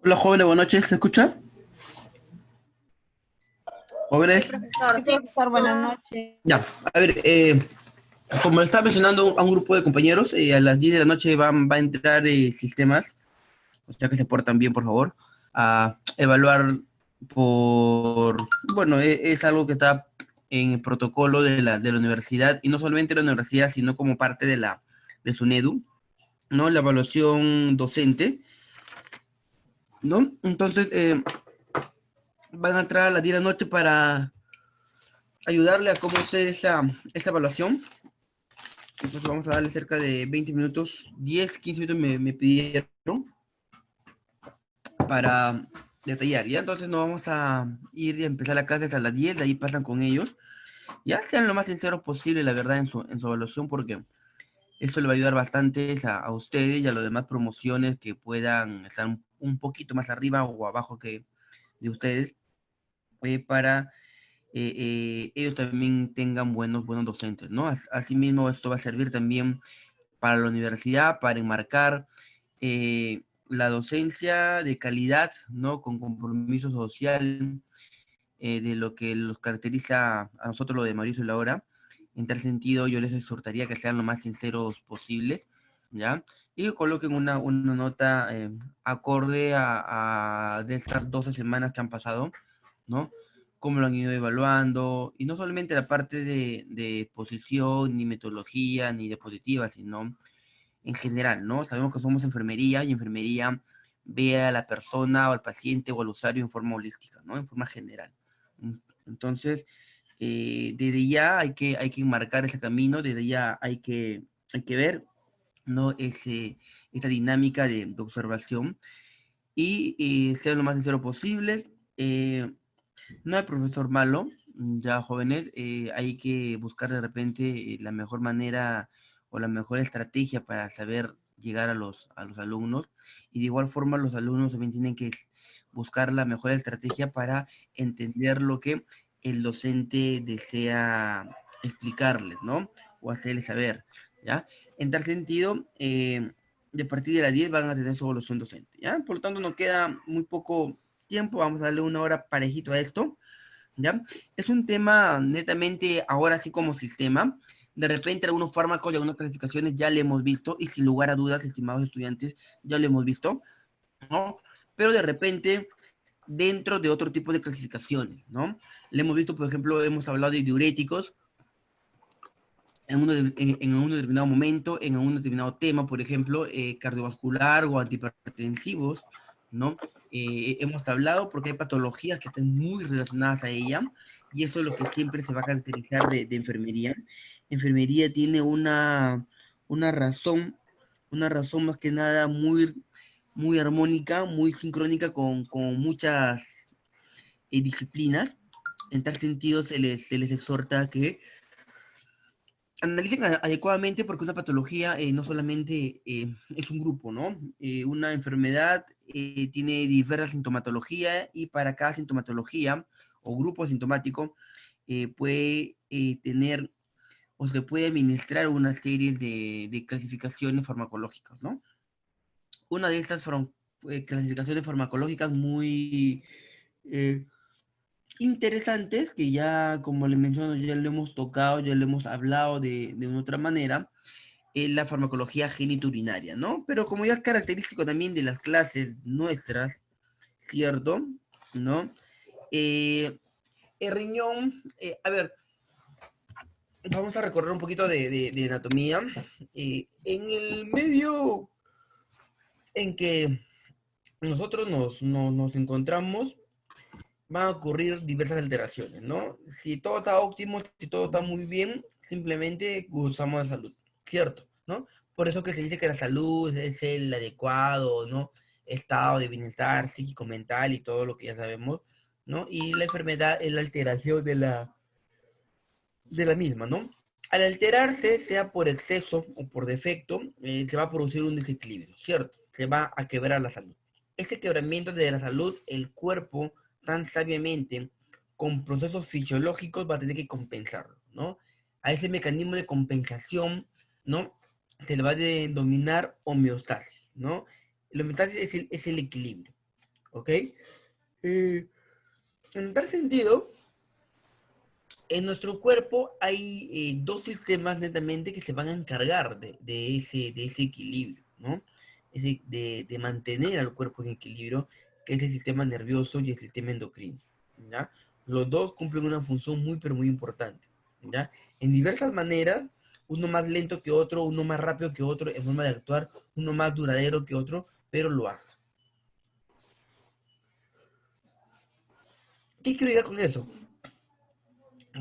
Hola jóvenes, buenas noches, ¿se escucha? Sí, Jóvenes, profesor. Sí, profesor, buenas noches. ya, a ver, como estaba mencionando a un grupo de compañeros, a las 10 de la noche va a entrar sistemas, o sea que se portan bien, por favor, a evaluar por, bueno, es algo que está en el protocolo de la universidad, y no solamente de la universidad, sino como parte de su NEDU, ¿no? La evaluación docente, ¿no? Entonces, van a entrar a las 10 de la noche para ayudarle a cómo hacer esa evaluación. Entonces vamos a darle cerca de 20 minutos, 10, 15 minutos me pidieron para detallar, ¿ya? Entonces no vamos a ir y empezar la clase hasta las 10, de ahí pasan con ellos. Ya sean lo más sinceros posible, la verdad, en su evaluación, porque eso le va a ayudar bastante a ustedes y a las demás promociones que puedan estar un poquito más arriba o abajo que de ustedes, para ellos también tengan buenos docentes, ¿no? Asimismo, esto va a servir también para la universidad, para enmarcar la docencia de calidad, ¿no? Con compromiso social, de lo que los caracteriza a nosotros, lo de Mauricio y Laura. En tal sentido, yo les exhortaría que sean lo más sinceros posibles, ¿ya? Y que coloquen una nota acorde de estas 12 semanas que han pasado, ¿no? Cómo lo han ido evaluando, y no solamente la parte de posición, ni metodología, ni diapositiva, sino en general, ¿no? Sabemos que somos enfermería, y enfermería ve a la persona o al paciente o al usuario en forma holística, ¿no? En forma general. Entonces, desde ya hay que marcar ese camino, desde ya hay que ver, ¿no? Esta dinámica de observación, y ser lo más sincero posible. No hay profesor malo, ya jóvenes, hay que buscar de repente la mejor manera o la mejor estrategia para saber llegar a los alumnos, y de igual forma los alumnos también tienen que buscar la mejor estrategia para entender lo que el docente desea explicarles, ¿no? O hacerles saber, ¿ya? En tal sentido, de partir de las 10 van a tener su evaluación docente, ¿ya? Por lo tanto, nos queda muy poco tiempo, vamos a darle una hora parejito a esto, ¿ya? Es un tema netamente ahora sí como sistema. De repente algunos fármacos y algunas clasificaciones ya le hemos visto, y sin lugar a dudas, estimados estudiantes, ya lo hemos visto, ¿no? Pero de repente dentro de otro tipo de clasificaciones, ¿no? Le hemos visto, por ejemplo, hemos hablado de diuréticos en un determinado momento, en un determinado tema, por ejemplo, cardiovascular o antihipertensivos, ¿no? Hemos hablado porque hay patologías que están muy relacionadas a ella, y eso es lo que siempre se va a caracterizar de enfermería. Enfermería tiene una razón, una razón más que nada muy armónica, muy sincrónica con muchas disciplinas. En tal sentido, se les exhorta a que analicen adecuadamente, porque una patología no solamente es un grupo, ¿no? Una enfermedad tiene diversas sintomatologías, y para cada sintomatología o grupo sintomático puede tener o se puede administrar una serie de clasificaciones farmacológicas, ¿no? Una de estas clasificaciones farmacológicas muy eh, interesantes, que ya, como le menciono, ya lo hemos tocado, ya lo hemos hablado de una otra manera, es la farmacología genitourinaria, ¿no? Pero como ya es característico también de las clases nuestras, ¿cierto? ¿No? Eh, el riñón, a ver, vamos a recorrer un poquito de anatomía. En el medio en que nosotros nos encontramos, van a ocurrir diversas alteraciones, ¿no? Si todo está óptimo, si todo está muy bien, simplemente gozamos de salud, ¿cierto? ¿No? Por eso que se dice que la salud es el adecuado, ¿no? Estado de bienestar psíquico, mental y todo lo que ya sabemos, ¿no? Y la enfermedad es la alteración de la misma, ¿no? Al alterarse, sea por exceso o por defecto, se va a producir un desequilibrio, ¿cierto? Se va a quebrar la salud. Ese quebramiento de la salud, el cuerpo, tan sabiamente, con procesos fisiológicos, va a tener que compensarlo, ¿no? A ese mecanismo de compensación, ¿no? Se le va a denominar homeostasis, ¿no? La homeostasis es el equilibrio. ¿ok? En tal sentido, en nuestro cuerpo hay dos sistemas netamente que se van a encargar de ese equilibrio, ¿no? De mantener al cuerpo en equilibrio, que es el sistema nervioso y el sistema endocrino, ¿ya? Los dos cumplen una función muy, pero muy importante, ¿ya? En diversas maneras, uno más lento que otro, uno más rápido que otro, en forma de actuar, uno más duradero que otro, pero lo hace. ¿Qué quiero llegar con eso?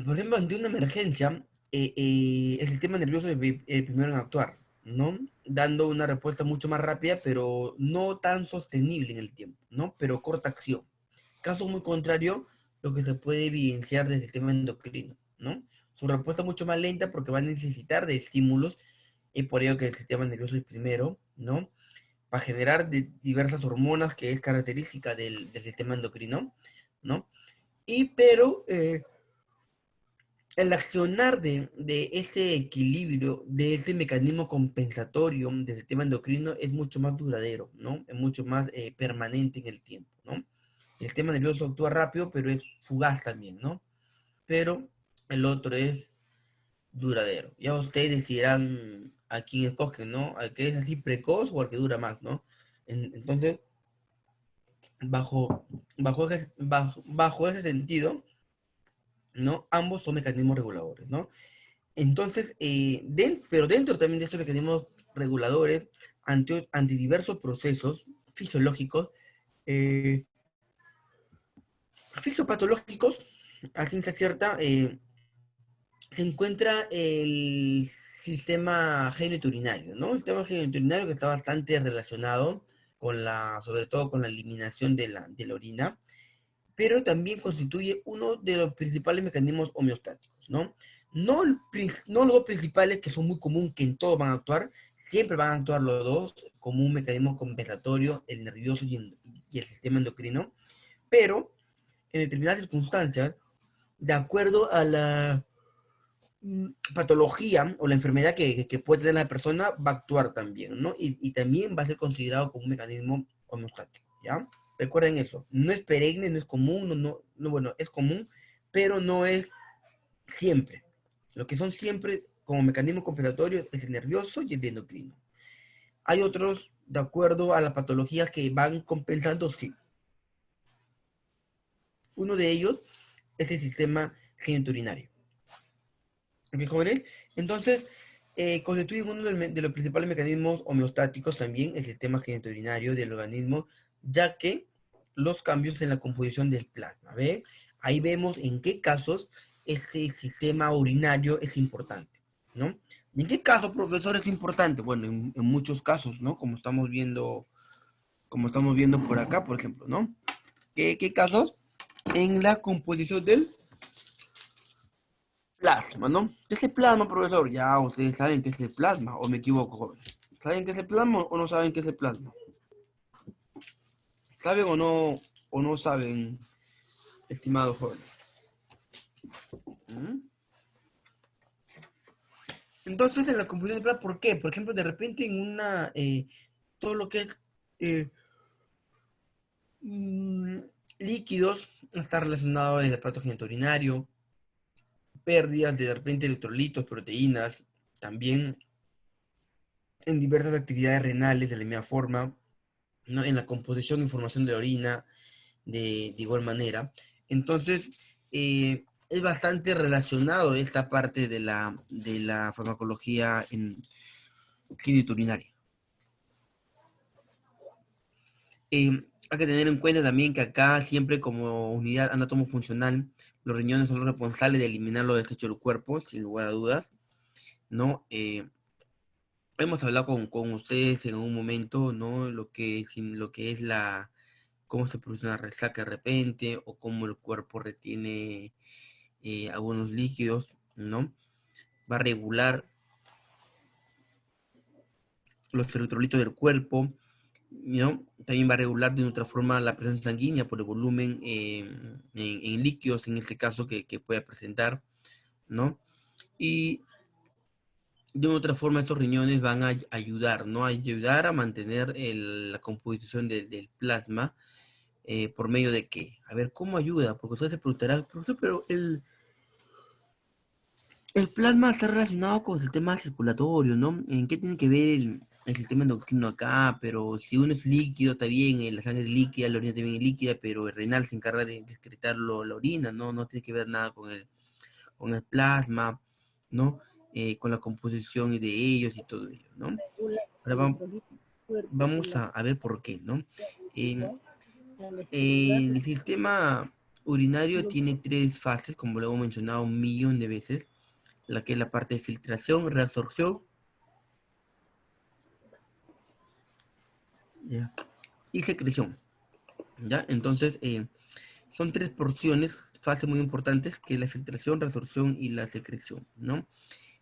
Por ejemplo, ante una emergencia, el sistema nervioso es el primero en actuar, ¿no? Dando una respuesta mucho más rápida, pero no tan sostenible en el tiempo, ¿no? Pero corta acción. Caso muy contrario, lo que se puede evidenciar del sistema endocrino, ¿no? Su respuesta es mucho más lenta porque va a necesitar de estímulos, y por ello que el sistema nervioso es primero, ¿no? Para generar diversas hormonas que es característica del sistema endocrino, ¿no? Pero el accionar de este equilibrio, de este mecanismo compensatorio del sistema endocrino es mucho más duradero, ¿no? Es mucho más permanente en el tiempo, ¿no? El sistema nervioso actúa rápido, pero es fugaz también, ¿no? Pero el otro es duradero. Ya ustedes decidirán a quién escogen, ¿no? Al que es así precoz o al que dura más, ¿no? Entonces, bajo ese sentido, ¿no? Ambos son mecanismos reguladores, ¿no? Entonces, pero dentro también de estos mecanismos reguladores, ante diversos procesos fisiológicos, eh, fisiopatológicos, a ciencia cierta, se encuentra el sistema genitourinario, ¿no? El sistema genitourinario que está bastante relacionado sobre todo con la eliminación de la orina, pero también constituye uno de los principales mecanismos homeostáticos, ¿no? No los dos principales, que son muy comunes, que en todos van a actuar, siempre van a actuar los dos como un mecanismo compensatorio, el nervioso y el sistema endocrino, pero en determinadas circunstancias, de acuerdo a la patología o la enfermedad que puede tener la persona, va a actuar también, ¿no? Y también va a ser considerado como un mecanismo homeostático, ¿ya? Recuerden eso, no es perenne, no es común, bueno, es común, pero no es siempre. Lo que son siempre como mecanismo compensatorio es el nervioso y el endocrino. Hay otros, de acuerdo a las patologías, que van compensando, sí. Uno de ellos es el sistema genitourinario. ¿Ok, jóvenes? Entonces, constituyen uno de los principales mecanismos homeostáticos también el sistema genitourinario del organismo, ya que los cambios en la composición del plasma, ¿ve? Ahí vemos en qué casos ese sistema urinario es importante, ¿no? ¿Y en qué casos, profesor, es importante? Bueno, en muchos casos, ¿no? Como estamos viendo por acá, por ejemplo, ¿no? ¿Qué casos? En la composición del plasma, ¿no? ¿Qué es el plasma, profesor? Ya ustedes saben qué es el plasma, o me equivoco, joven. ¿Saben qué es el plasma o no saben qué es el plasma? ¿Saben o no saben, estimados jóvenes? ¿Mm? Entonces, en la composición del plasma, ¿por qué? Por ejemplo, de repente todo lo que es eh, mm, líquidos está relacionado en el aparato genitourinario, pérdidas de repente electrolitos, proteínas, también en diversas actividades renales de la misma forma, ¿no? En la composición y formación de la orina, de igual manera. Entonces, es bastante relacionado esta parte de la farmacología en clínica urinaria. Hay que tener en cuenta también que acá, siempre como unidad anatomofuncional, los riñones son los responsables de eliminar los desechos del cuerpo, sin lugar a dudas, ¿no? Hemos hablado con ustedes en un momento, ¿no? Lo que es cómo se produce una resaca de repente, o cómo el cuerpo retiene algunos líquidos, ¿no? Va a regular los electrolitos del cuerpo, ¿no? También va a regular de otra forma la presión sanguínea por el volumen en líquidos, en este caso, que pueda presentar, ¿no? Y de otra forma estos riñones van a ayudar, ¿no? A ayudar a mantener la composición del plasma, ¿Por medio de qué? A ver, ¿cómo ayuda? Porque usted se preguntará, profesor, pero el plasma está relacionado con el sistema circulatorio, ¿no? ¿En qué tiene que ver el sistema endocrino acá? Pero si uno es líquido, está bien, la sangre es líquida, la orina también es líquida, pero el renal se encarga de excretar la orina, ¿no? No tiene que ver nada con el plasma, ¿no? Con la composición de ellos y todo ello, ¿no? Ahora vamos a ver por qué, ¿no? Eh, el sistema urinario tiene tres fases, como lo hemos mencionado un millón de veces, la que es la parte de filtración, reabsorción, ¿ya? Y secreción, ¿ya? Entonces, son tres porciones, fases muy importantes, que es la filtración, reabsorción y la secreción, ¿no?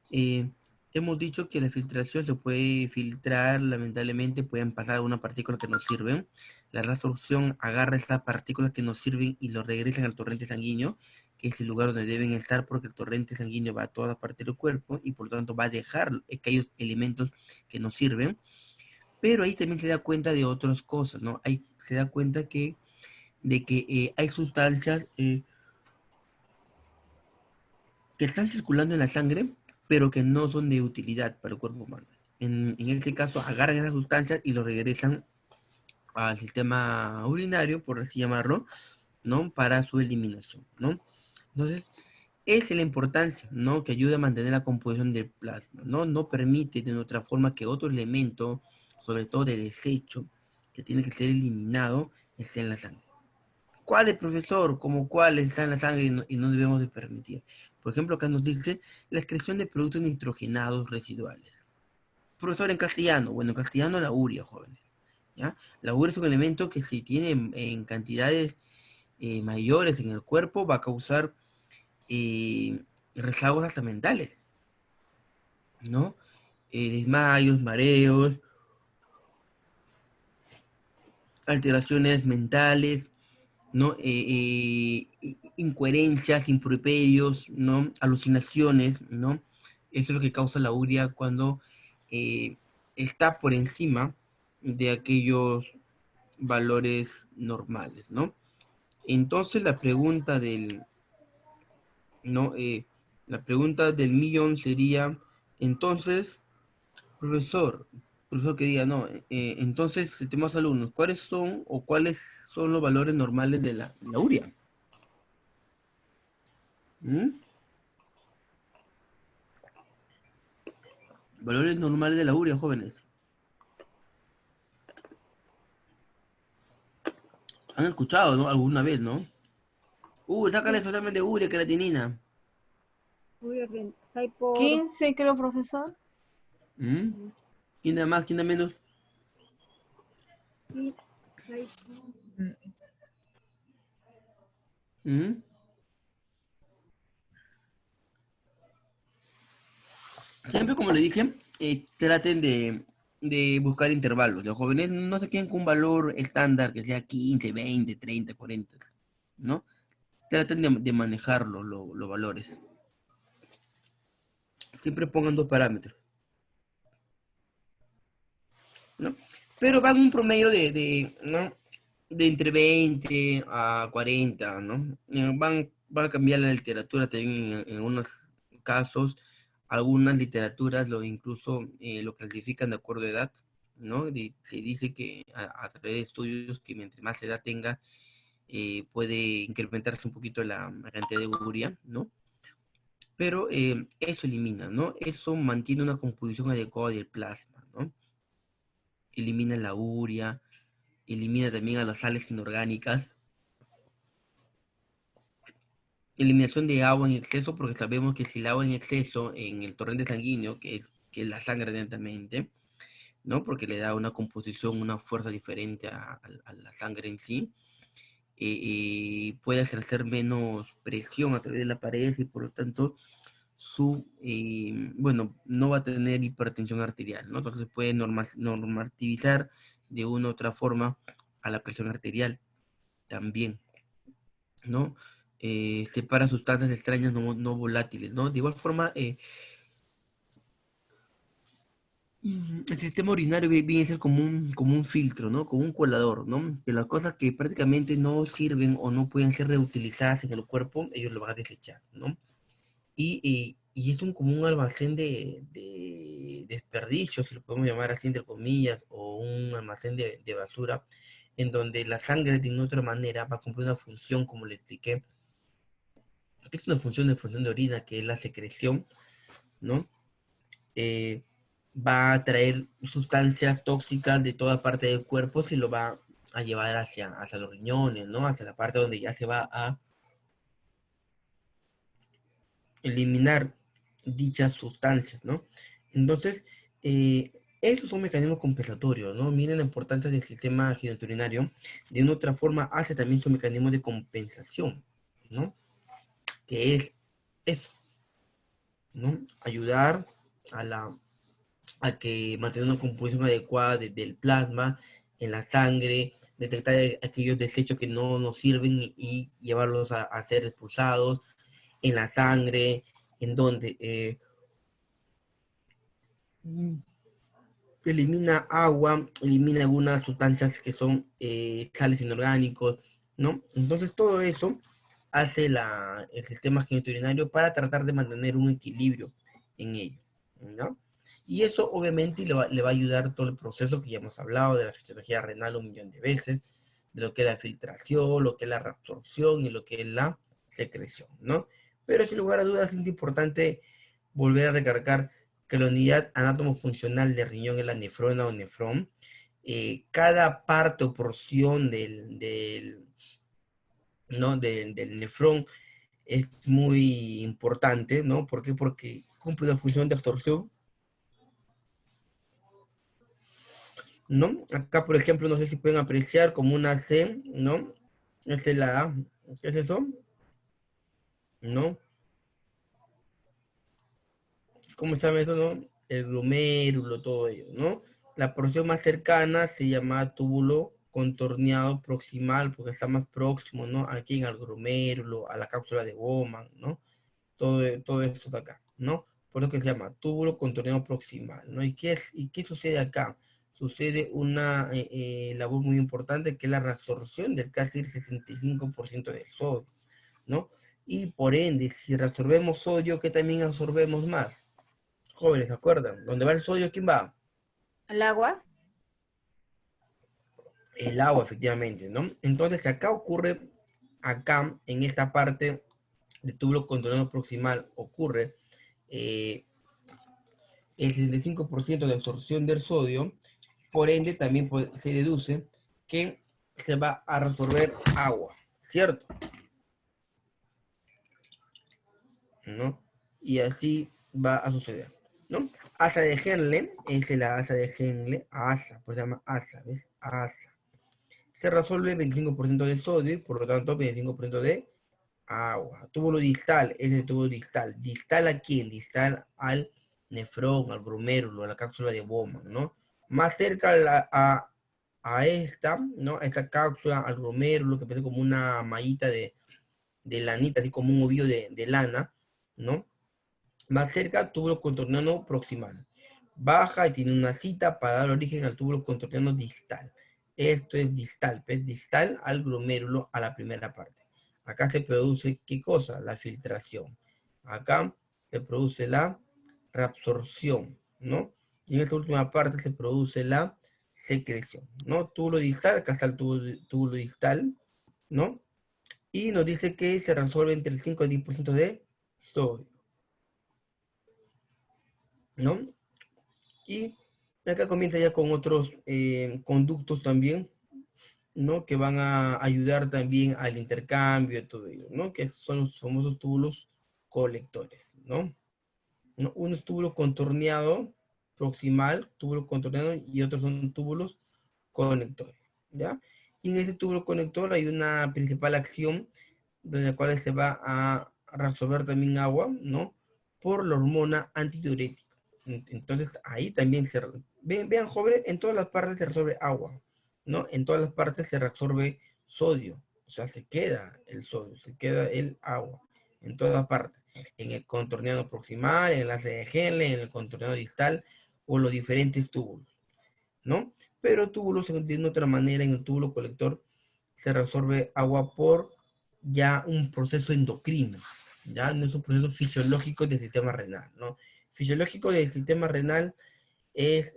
Eh, hemos dicho que la filtración se puede filtrar, lamentablemente pueden pasar algunas partículas que nos sirven. La reabsorción agarra estas partículas que nos sirven y lo regresan al torrente sanguíneo, que es el lugar donde deben estar porque el torrente sanguíneo va a toda parte del cuerpo y por lo tanto va a dejar aquellos elementos que nos sirven. Pero ahí también se da cuenta de otras cosas, ¿no? Ahí se da cuenta de que hay sustancias que están circulando en la sangre, pero que no son de utilidad para el cuerpo humano. En este caso, agarran esas sustancias y lo regresan al sistema urinario, por así llamarlo, ¿no? Para su eliminación, ¿no? Entonces, esa es la importancia, ¿no? Que ayuda a mantener la composición del plasma, ¿no? No permite de otra forma que otro elemento, sobre todo de desecho, que tiene que ser eliminado, esté en la sangre. ¿Cuál es, profesor? ¿Cómo cuál está en la sangre y no debemos de permitir? Por ejemplo, acá nos dice la excreción de productos nitrogenados residuales. Profesor, en castellano. Bueno, en castellano la urea, jóvenes. ¿Ya? La urea es un elemento que si tiene en cantidades mayores en el cuerpo va a causar rezagos hasta mentales, ¿no? Desmayos, mareos, alteraciones mentales, ¿no? Incoherencias, improperios, ¿no? Alucinaciones, ¿no? Eso es lo que causa la urea cuando eh, está por encima de aquellos valores normales, ¿no? Entonces ¿no? La pregunta del millón sería, entonces, profesor, profesor que diga, no, entonces, estimados alumnos, ¿cuáles son los valores normales de la urea? ¿Mm? Valores normales de la urea, jóvenes. Han escuchado, ¿no? Alguna vez, ¿no? Sácale su examen de urea, creatinina. 15, creo, profesor. ¿Mm? ¿Quién da más, quién da menos? ¿Mm? Siempre, como le dije, traten de buscar intervalos. Los jóvenes no se queden con un valor estándar que sea 15, 20, 30, 40, ¿no? Traten de manejarlo, los valores. Siempre pongan dos parámetros, ¿no? Pero van un promedio ¿no? De entre 20 a 40, ¿no? Van a cambiar la literatura también en algunos casos. Algunas literaturas incluso lo clasifican de acuerdo a edad, ¿no? Se dice que a través de estudios que mientras más edad tenga, puede incrementarse un poquito la cantidad de urea, ¿no? Pero eso elimina, ¿no? Eso mantiene una composición adecuada del plasma, ¿no? Elimina la urea, elimina también a las sales inorgánicas, eliminación de agua en exceso, porque sabemos que si el agua en exceso en el torrente sanguíneo, que es la sangre lentamente, ¿no? Porque le da una composición, una fuerza diferente a la sangre en sí, puede ejercer menos presión a través de la pared y por lo tanto bueno, no va a tener hipertensión arterial, ¿no? Entonces puede normativizar de una u otra forma a la presión arterial también, ¿no? Separa sustancias extrañas no volátiles, ¿no? De igual forma, El sistema urinario viene a ser como un filtro, ¿no? Como un colador, ¿no? Que las cosas que prácticamente no sirven o no pueden ser reutilizadas en el cuerpo, ellos lo van a desechar, ¿no? Y es como un almacén de desperdicios, si lo podemos llamar así entre comillas, o un almacén de basura, en donde la sangre de una otra manera va a cumplir una función, como le expliqué, que es una función de orina, que es la secreción, ¿no? Eh, Va a traer sustancias tóxicas de toda parte del cuerpo, si lo va a llevar hacia los riñones, ¿no? Hacia la parte donde ya se va a eliminar dichas sustancias, ¿no? Entonces, esos son mecanismos compensatorios, ¿no? Miren la importancia del sistema genitourinario. De una otra forma, hace también su mecanismo de compensación, ¿no? Que es eso, ¿no? Ayudar a a que mantener una composición adecuada del plasma en la sangre, detectar aquellos desechos que no nos sirven y llevarlos a ser expulsados en la sangre, en donde elimina agua, elimina algunas sustancias que son sales inorgánicos, ¿no? Entonces todo eso hace el sistema genitourinario para tratar de mantener un equilibrio en ello, ¿no? Y eso obviamente le va a ayudar todo el proceso que ya hemos hablado de la fisiología renal un millón de veces, de lo que es la filtración, lo que es la reabsorción y lo que es la secreción, ¿no? Pero sin lugar a dudas es importante volver a recargar que la unidad anátomo-funcional del riñón es la nefrona o nefrón. Cada parte o porción ¿no? del nefrón es muy importante, ¿no? ¿Por qué? Porque cumple una función de absorción, ¿no? Acá, por ejemplo, no sé si pueden apreciar como una C, ¿no? Esa es la A. ¿Qué es eso? ¿No? ¿Cómo se llama eso, no? El glomérulo, todo ello, ¿no? La porción más cercana se llama túbulo contorneado proximal, porque está más próximo, ¿no? Aquí en el glomérulo, a la cápsula de Bowman, ¿no? Todo esto de acá, ¿no? Por lo que se llama túbulo contorneado proximal, ¿no? ¿Y qué sucede acá? Sucede una labor muy importante que es la reabsorción del casi el 65% del sodio, ¿no? Y por ende, si reabsorbemos sodio, ¿qué también absorbemos más? Jóvenes, ¿se acuerdan? ¿Dónde va el sodio? ¿Quién va? ¿El agua? El agua, efectivamente, ¿no? Entonces, acá ocurre, acá, en esta parte del túbulo contorneado proximal, ocurre eh, el 65% de absorción del sodio, por ende, también se deduce que se va a resolver agua, ¿cierto? ¿No? Y así va a suceder, ¿no? Asa de Henle, es la asa de Henle, asa, pues se llama asa, ¿ves? Asa. Se resuelve el 25% de sodio y por lo tanto 25% de agua. Túbulo distal, ese es el túbulo distal. ¿Distal a quién? Distal al nefrón, al glomérulo, a la cápsula de Bowman, ¿no? Más cerca a esta, ¿no? A esta cápsula, al glomérulo, que parece como una mallita de lanita, así como un ovillo de lana, ¿no? Más cerca, túbulo contorneado proximal. Baja y tiene una cita para dar origen al túbulo contorneado distal. Esto es distal, es distal al glomérulo a la primera parte. Acá se produce, ¿qué cosa? La filtración. Acá se produce la reabsorción, ¿no? Y en esta última parte se produce la secreción, ¿no? Túbulo distal, acá está el túbulo distal, ¿no? Y nos dice que se resuelve entre el 5 y el 10% de sodio, ¿no? Y acá comienza ya con otros conductos también, ¿no? Que van a ayudar también al intercambio y todo ello, ¿no? Que son los famosos túbulos colectores, ¿no? ¿No? Uno es túbulo contorneado proximal, túbulo contorneado, y otros son túbulos conectores, ¿ya? Y en ese túbulo conector hay una principal acción de la cual se va a reabsorber también agua, ¿no? Por la hormona antidiurética. Entonces ahí también vean jóvenes, en todas las partes se resuelve agua, ¿no? En todas las partes se reabsorbe sodio, o sea, se queda el sodio, se queda el agua, en todas partes. En el contorneado proximal, en el enlace de Henle, en el contorneado distal, o los diferentes túbulos, ¿no? Pero túbulos de otra manera, en el túbulo colector se reabsorbe agua por ya un proceso endocrino, ya no es un proceso fisiológico del sistema renal, ¿no? Fisiológico del sistema renal es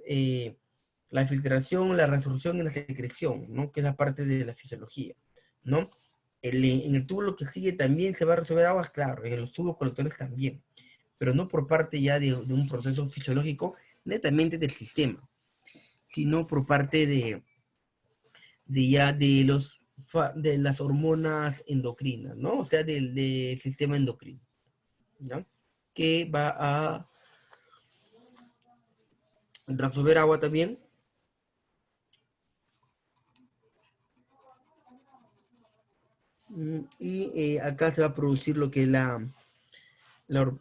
la filtración, la reabsorción y la secreción, ¿no? Que es la parte de la fisiología, ¿no? En el túbulo que sigue también se va a resolver aguas, claro, en los tubos colectores también, pero no por parte ya de un proceso fisiológico netamente del sistema, sino por parte de ya de las hormonas endocrinas, ¿no? O sea, del sistema endocrino, ¿no? Que va a resolver agua también. Y acá se va a producir lo que es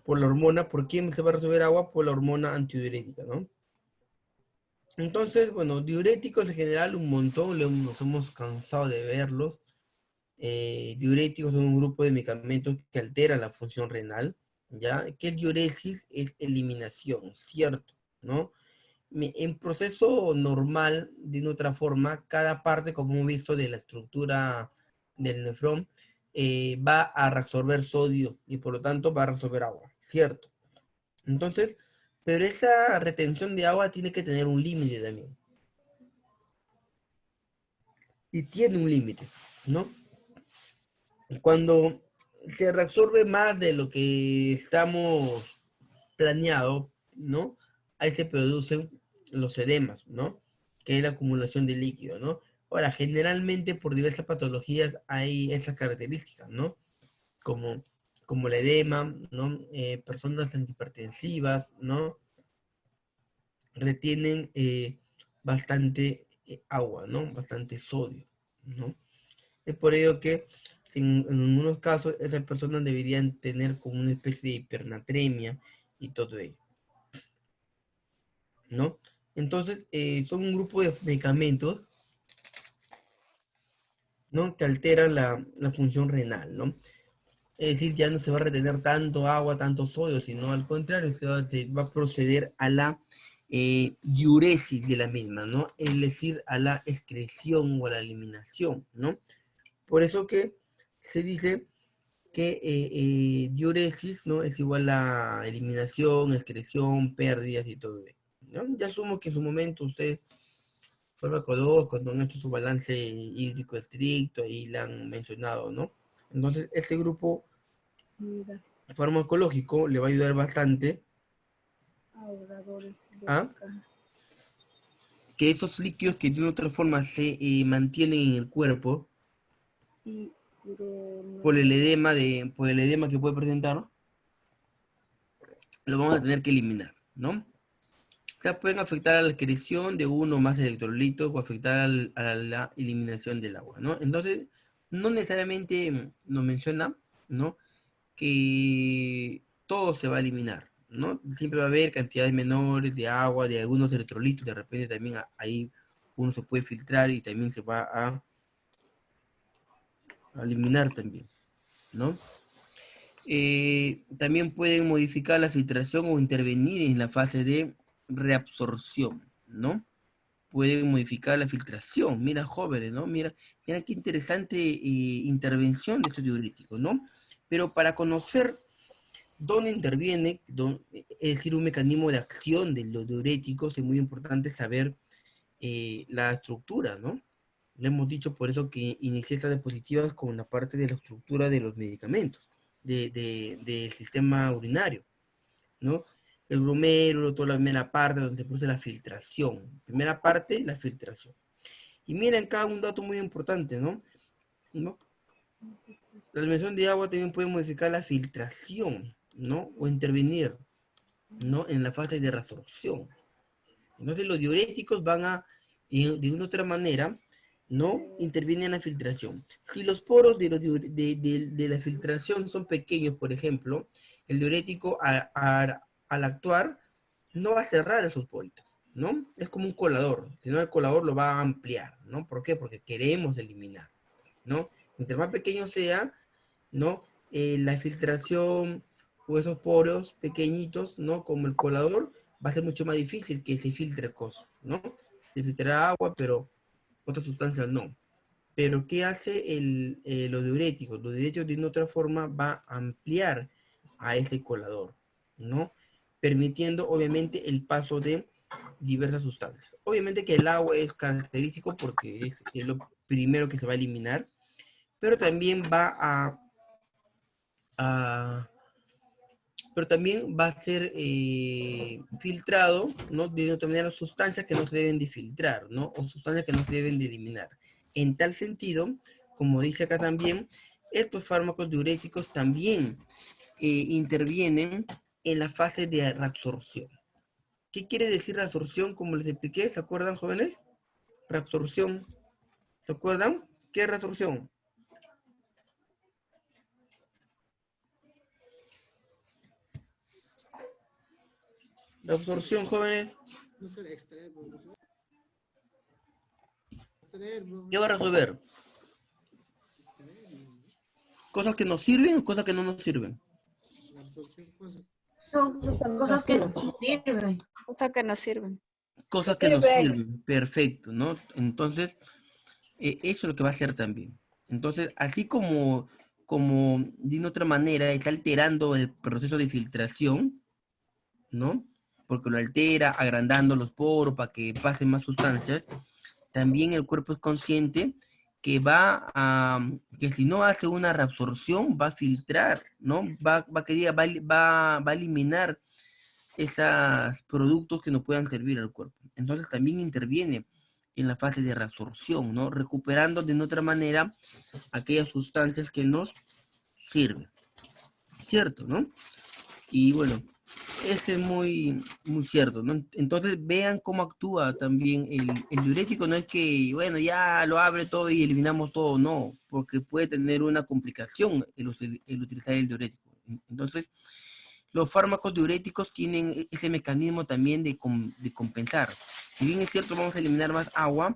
por la hormona. ¿Por quién se va a resolver agua? Por la hormona antidiurética, ¿no? Entonces, bueno, diuréticos en general un montón, nos hemos cansado de verlos. Diuréticos son un grupo de medicamentos que alteran la función renal, ¿ya? ¿Qué es diuresis? Es eliminación, ¿cierto? ¿No? En proceso normal, de una otra forma, cada parte, como hemos visto, de la estructura del nefrón va a reabsorber sodio y por lo tanto va a reabsorber agua, ¿cierto? Entonces, pero esa retención de agua tiene que tener un límite también. Y tiene un límite, ¿no? Cuando se reabsorbe más de lo que estamos planeado, ¿no? Ahí se producen los edemas, ¿no? Que es la acumulación de líquido, ¿no? Ahora, generalmente por diversas patologías hay esas características, ¿no? Como, como el edema, ¿no? Personas antihipertensivas, ¿no? Retienen bastante agua, ¿no? Bastante sodio, ¿no? Es por ello que en algunos casos esas personas deberían tener como una especie de hipernatremia y todo ello, ¿no? Entonces, son un grupo de medicamentos, ¿no? Que alteran la función renal, ¿no? Es decir, ya no se va a retener tanto agua, tanto sodio, sino al contrario, se va a proceder a la diuresis de la misma, ¿no? Es decir, a la excreción o a la eliminación, ¿no? Por eso que se dice que diuresis, ¿no? Es igual a eliminación, excreción, pérdidas y todo eso, ¿no? Ya asumo que en su momento ustedes fármaco 2, cuando han hecho su balance hídrico estricto, ahí le han mencionado, ¿no? Entonces, este grupo Mira, farmacológico le va a ayudar bastante ahorradores de a acá. que estos líquidos que de una u otra forma se mantienen en el cuerpo Y por el edema que puede presentar, lo vamos a tener que eliminar, ¿no? O sea, pueden afectar a la excreción de uno o más electrolitos o afectar a la eliminación del agua, ¿no? Entonces, no necesariamente nos menciona, ¿no? Que todo se va a eliminar, ¿no? Siempre va a haber cantidades menores de agua, de algunos electrolitos, de repente también ahí uno se puede filtrar y también se va a eliminar también, ¿no? También pueden modificar la filtración o intervenir en la fase de reabsorción, ¿no? Pueden modificar la filtración. Mira, jóvenes, ¿no? Mira qué interesante intervención de estos diuréticos, ¿no? Pero para conocer dónde interviene, es decir, un mecanismo de acción de los diuréticos, es muy importante saber la estructura, ¿no? Le hemos dicho por eso que inicié estas diapositivas con la parte de la estructura de los medicamentos, del sistema urinario, ¿no? El glomérulo, toda la primera parte donde se produce la filtración. Primera parte, la filtración. Y miren acá un dato muy importante, ¿no? ¿No? La eliminación de agua también puede modificar la filtración, ¿no? O intervenir, ¿no? En la fase de resorción. Entonces los diuréticos van a, de una u otra manera, ¿no? Intervienen en la filtración. Si los poros de la filtración son pequeños, por ejemplo, el diurético al actuar no va a cerrar esos poritos, ¿no? Es como un colador, sino el colador lo va a ampliar, ¿no? ¿Por qué? Porque queremos eliminar, ¿no? Entre más pequeño sea, ¿no? La filtración o esos poros pequeñitos, ¿no? Como el colador, va a ser mucho más difícil que se filtre cosas, ¿no? Se filtrará agua, pero otras sustancias no. Pero ¿qué hace los diuréticos? Los diuréticos de una otra forma va a ampliar a ese colador, ¿no? Permitiendo obviamente el paso de diversas sustancias. Obviamente que el agua es característico porque es lo primero que se va a eliminar, pero también va a pero también va a ser filtrado, ¿no? De otra manera, sustancias que no se deben de filtrar, ¿no? O sustancias que no se deben de eliminar. En tal sentido, como dice acá también, estos fármacos diuréticos también intervienen en la fase de reabsorción. ¿Qué quiere decir reabsorción? Como les expliqué, ¿se acuerdan, jóvenes? Reabsorción. ¿Se acuerdan? ¿Qué es reabsorción? Reabsorción, jóvenes. Profesor, extraer, profesor. Extraer, ¿Qué va a profesor. resolver? Extraer, ¿no? ¿Cosas que nos sirven o cosas que no nos sirven? La absorción pasa. Son cosas que nos sirven. Cosas que no sirven. Cosas que nos sirven, perfecto, ¿no? Entonces, eso es lo que va a hacer también. Entonces, así como de una otra manera está alterando el proceso de filtración, ¿no? Porque lo altera, agrandando los poros para que pasen más sustancias, también el cuerpo es consciente que que si no hace una reabsorción, va a filtrar, ¿no? Va a eliminar esos productos que nos puedan servir al cuerpo. Entonces también interviene en la fase de reabsorción, ¿no? Recuperando de otra manera aquellas sustancias que nos sirven. ¿Cierto, no? Y bueno, ese es muy cierto, ¿no? Entonces vean cómo actúa también el diurético. No es que, bueno, ya lo abre todo y eliminamos todo, no, porque puede tener una complicación el utilizar el diurético. Entonces, los fármacos diuréticos tienen ese mecanismo también de compensar. Si bien es cierto, vamos a eliminar más agua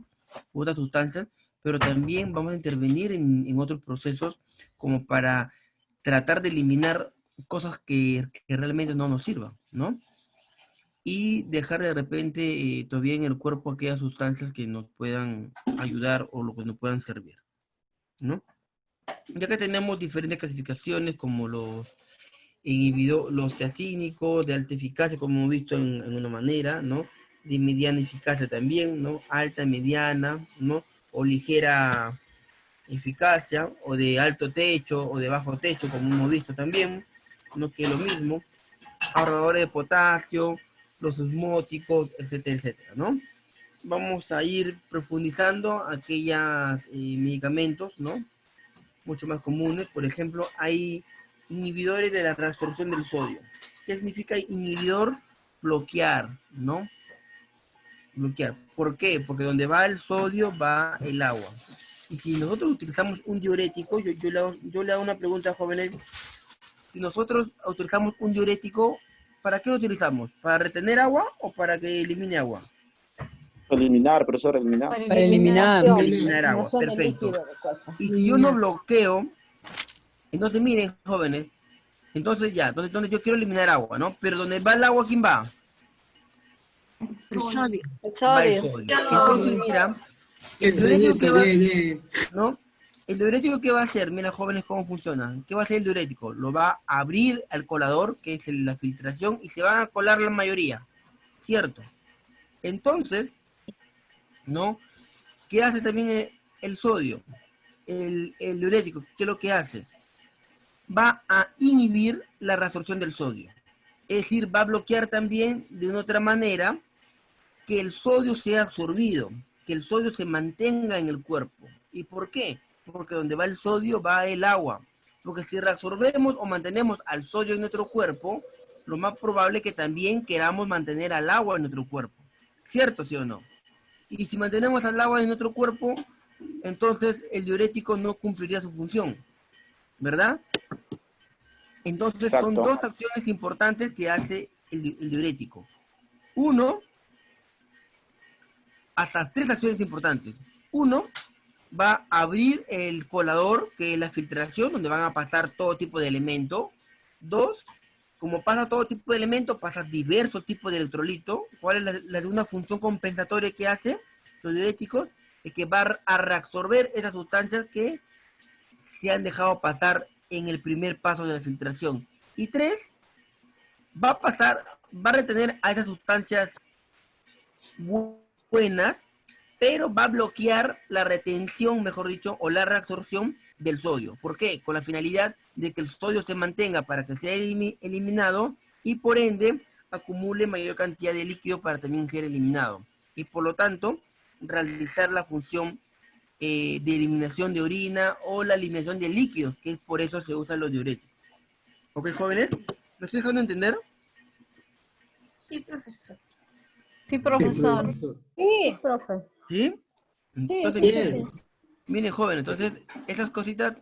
u otras sustancias, pero también vamos a intervenir en otros procesos como para tratar de eliminar cosas que realmente no nos sirvan, ¿no? Y dejar de repente todavía en el cuerpo aquellas sustancias que nos puedan ayudar o lo que nos puedan servir, ¿no? Ya que tenemos diferentes clasificaciones como los teacínicos de alta eficacia, como hemos visto en una manera, ¿no? De mediana eficacia también, ¿no? Alta, mediana, ¿no? O ligera eficacia, o de alto techo, o de bajo techo, como hemos visto también, ¿no? Que es lo mismo. Ahorradores de potasio, los osmóticos, etcétera, etcétera, ¿no? Vamos a ir profundizando aquellos medicamentos, ¿no? Mucho más comunes. Por ejemplo, hay inhibidores de la reabsorción del sodio. ¿Qué significa inhibidor? Bloquear, ¿no? Bloquear. ¿Por qué? Porque donde va el sodio va el agua. Y si nosotros utilizamos un diurético, yo le hago una pregunta a jóvenes. Si nosotros utilizamos un diurético, ¿para qué lo utilizamos? ¿Para retener agua o para que elimine agua? Eliminar, profesor, eliminar. Para eliminar. Para eliminar agua, perfecto. Y si yo no bloqueo, entonces miren, jóvenes, entonces ya, entonces yo quiero eliminar agua, ¿no? Pero donde va el agua, ¿quién va? El sodio. El Va el sodio. sodio. Entonces, mira, el diurético que va, ¿no? El diurético que va a hacer, mira, jóvenes, cómo funciona. ¿Qué va a hacer el diurético? Lo va a abrir al colador, que es la filtración, y se van a colar la mayoría, ¿cierto? Entonces, ¿no? ¿Qué hace también el sodio? El diurético, ¿qué es lo que hace? Va a inhibir la reabsorción del sodio. Es decir, va a bloquear también de una otra manera que el sodio sea absorbido, que el sodio se mantenga en el cuerpo. ¿Y por qué? Porque donde va el sodio va el agua. Porque si reabsorbemos o mantenemos al sodio en nuestro cuerpo, lo más probable es que también queramos mantener al agua en nuestro cuerpo. ¿Cierto, sí o no? Y si mantenemos al agua en nuestro cuerpo, entonces el diurético no cumpliría su función, ¿verdad? Entonces son Exacto. dos acciones importantes que hace el diurético. Uno, hasta tres acciones importantes. Uno, va a abrir el colador, que es la filtración, donde van a pasar todo tipo de elementos. Dos, como pasa todo tipo de elementos, pasa diversos tipos de electrolito. ¿Cuál es la de una función compensatoria que hace los diuréticos? Es que va a reabsorber esas sustancias que se han dejado pasar en el primer paso de la filtración. Y 3, va a retener a esas sustancias buenas, pero va a bloquear la retención, mejor dicho, o la reabsorción del sodio. ¿Por qué? Con la finalidad de que el sodio se mantenga para que sea eliminado y por ende acumule mayor cantidad de líquido para también ser eliminado. Y por lo tanto, realizar la función de eliminación de orina o la eliminación de líquidos, que es por eso se usan los diuréticos. ¿Ok, jóvenes? ¿Me estoy dejando entender? Sí, profesor. Sí, profesor. Sí, profe. ¿Sí? Entonces, Yes. miren, jóvenes, entonces esas cositas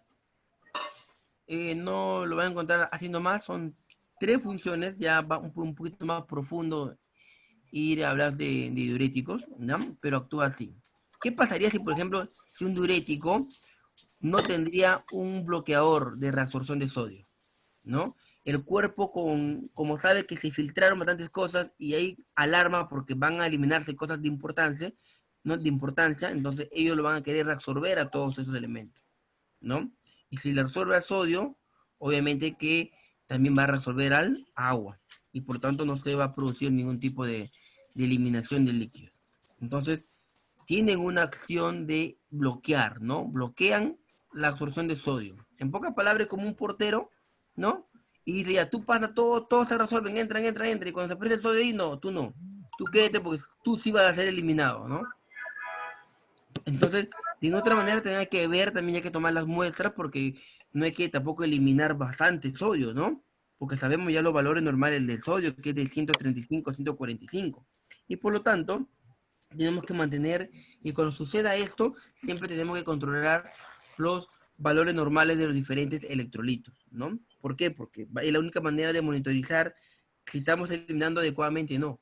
no lo van a encontrar haciendo más, son 3 funciones, ya va un poquito más profundo ir a hablar de diuréticos, ¿no? Pero actúa así. ¿Qué pasaría si, por ejemplo, si un diurético no tendría un bloqueador de reabsorción de sodio, ¿no? El cuerpo, como sabe que se filtraron bastantes cosas y hay alarma porque van a eliminarse cosas de importancia, ¿no? De importancia, entonces ellos lo van a querer reabsorber a todos esos elementos, ¿no? Y si le absorbe al sodio, obviamente que también va a reabsorber al agua y por tanto no se va a producir ningún tipo de eliminación del líquido. Entonces, tienen una acción de bloquear, ¿no? Bloquean la absorción de sodio. En pocas palabras, como un portero, ¿no? Y dice, ya, tú pasa todo, todos se resuelven, entran, y cuando se prende el sodio ahí, no, tú no. Tú quédate porque tú sí vas a ser eliminado, ¿no? Entonces, de otra manera, también hay que ver, también hay que tomar las muestras porque no hay que tampoco eliminar bastante sodio, ¿no? Porque sabemos ya los valores normales del sodio, que es de 135 a 145. Y por lo tanto, tenemos que mantener, y cuando suceda esto, siempre tenemos que controlar los valores normales de los diferentes electrolitos, ¿no? ¿Por qué? Porque es la única manera de monitorizar si estamos eliminando adecuadamente o no.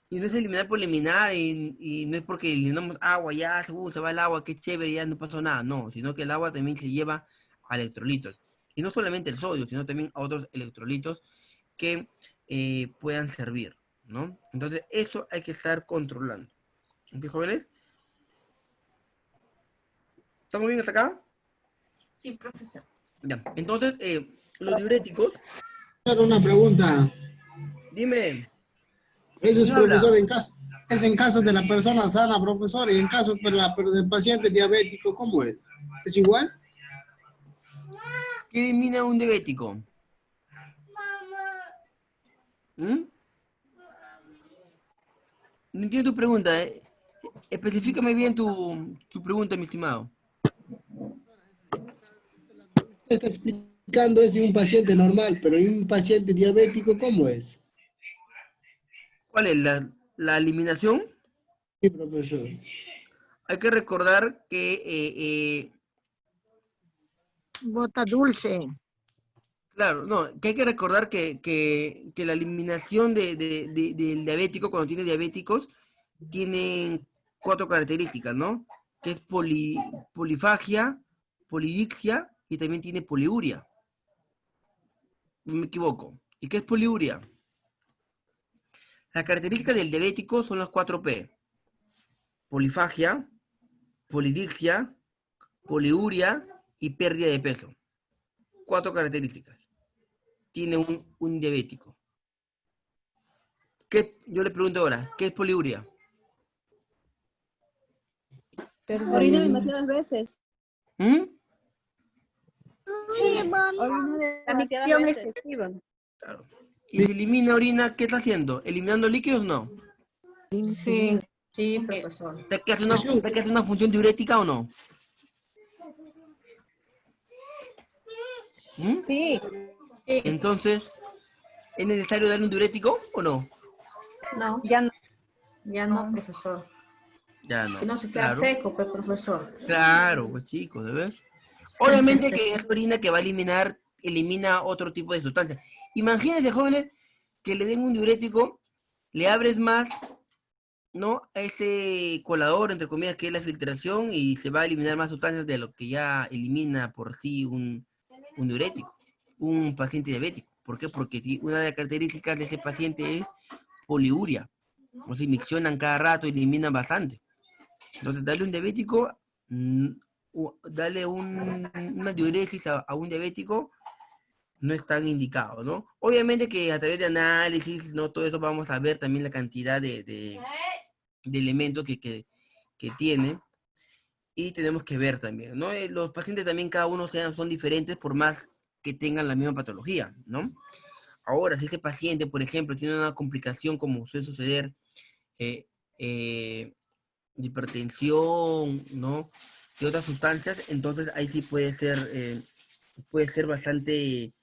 Y no es eliminar por eliminar, y no es porque eliminamos agua, ya se va el agua, qué chévere, ya no pasó nada, no, sino que el agua también se lleva a electrolitos. Y no solamente el sodio, sino también a otros electrolitos que puedan servir, ¿no? Entonces, eso hay que estar controlando. ¿Ok, jóvenes? ¿Estamos bien hasta acá? Sí, profesor. Ya. Entonces, los diuréticos, Hacer una pregunta. dime, Eso es, ¿quién habla? profesor, es en caso de la persona sana, profesor, y en caso pero del paciente diabético, ¿cómo es? ¿Es igual? ¿Qué elimina un diabético? ¿Mm? No entiendo tu pregunta, especifícame bien tu pregunta, mi estimado. Está explicando es de un paciente normal, pero en un paciente diabético, ¿cómo es? ¿Cuál es la eliminación? Sí, profesor. Hay que recordar que, Bota dulce. claro, no, que hay que recordar que la eliminación del diabético, cuando tiene diabéticos, tienen 4 características, ¿no? Que es polifagia, polidixia y también tiene poliuria. No me equivoco. ¿Y qué es poliuria? Las características del diabético son las 4P. Polifagia, polidixia, poliuria y pérdida de peso. 4 características tiene un diabético. Yo le pregunto ahora, ¿qué es poliuria? Orina demasiadas veces. ¿Mm? Orina La demasiadas micción veces. excesiva. Claro. ¿Y si elimina orina, qué está haciendo? ¿Eliminando líquidos o no? Sí. Sí, profesor. ¿Usted que hace una función diurética o no? ¿Mm? Sí. Sí. Entonces, ¿es necesario darle un diurético o no? No, Ya no. ya no, profesor. Ya no. Si no se queda Claro, seco, pues, profesor. claro, pues chicos, ¿ves? Obviamente que esa orina que va a eliminar, elimina otro tipo de sustancias. Imagínense, jóvenes, que le den un diurético, le abres más, ¿no? A ese colador, entre comillas, que es la filtración, y se va a eliminar más sustancias de lo que ya elimina por sí un diurético, un paciente diabético. ¿Por qué? Porque una de las características de ese paciente es poliuria. O sea, miccionan cada rato y eliminan bastante. Entonces, darle un diabético, darle una diuresis a un diabético no es tan indicado, ¿no? Obviamente que a través de análisis, ¿no? Todo eso vamos a ver también la cantidad de elementos que tiene. Y tenemos que ver también, ¿no? Los pacientes también, cada uno son diferentes por más que tengan la misma patología, ¿no? Ahora, si ese paciente, por ejemplo, tiene una complicación como suele suceder, de hipertensión, ¿no? Y otras sustancias, entonces ahí sí puede ser bastante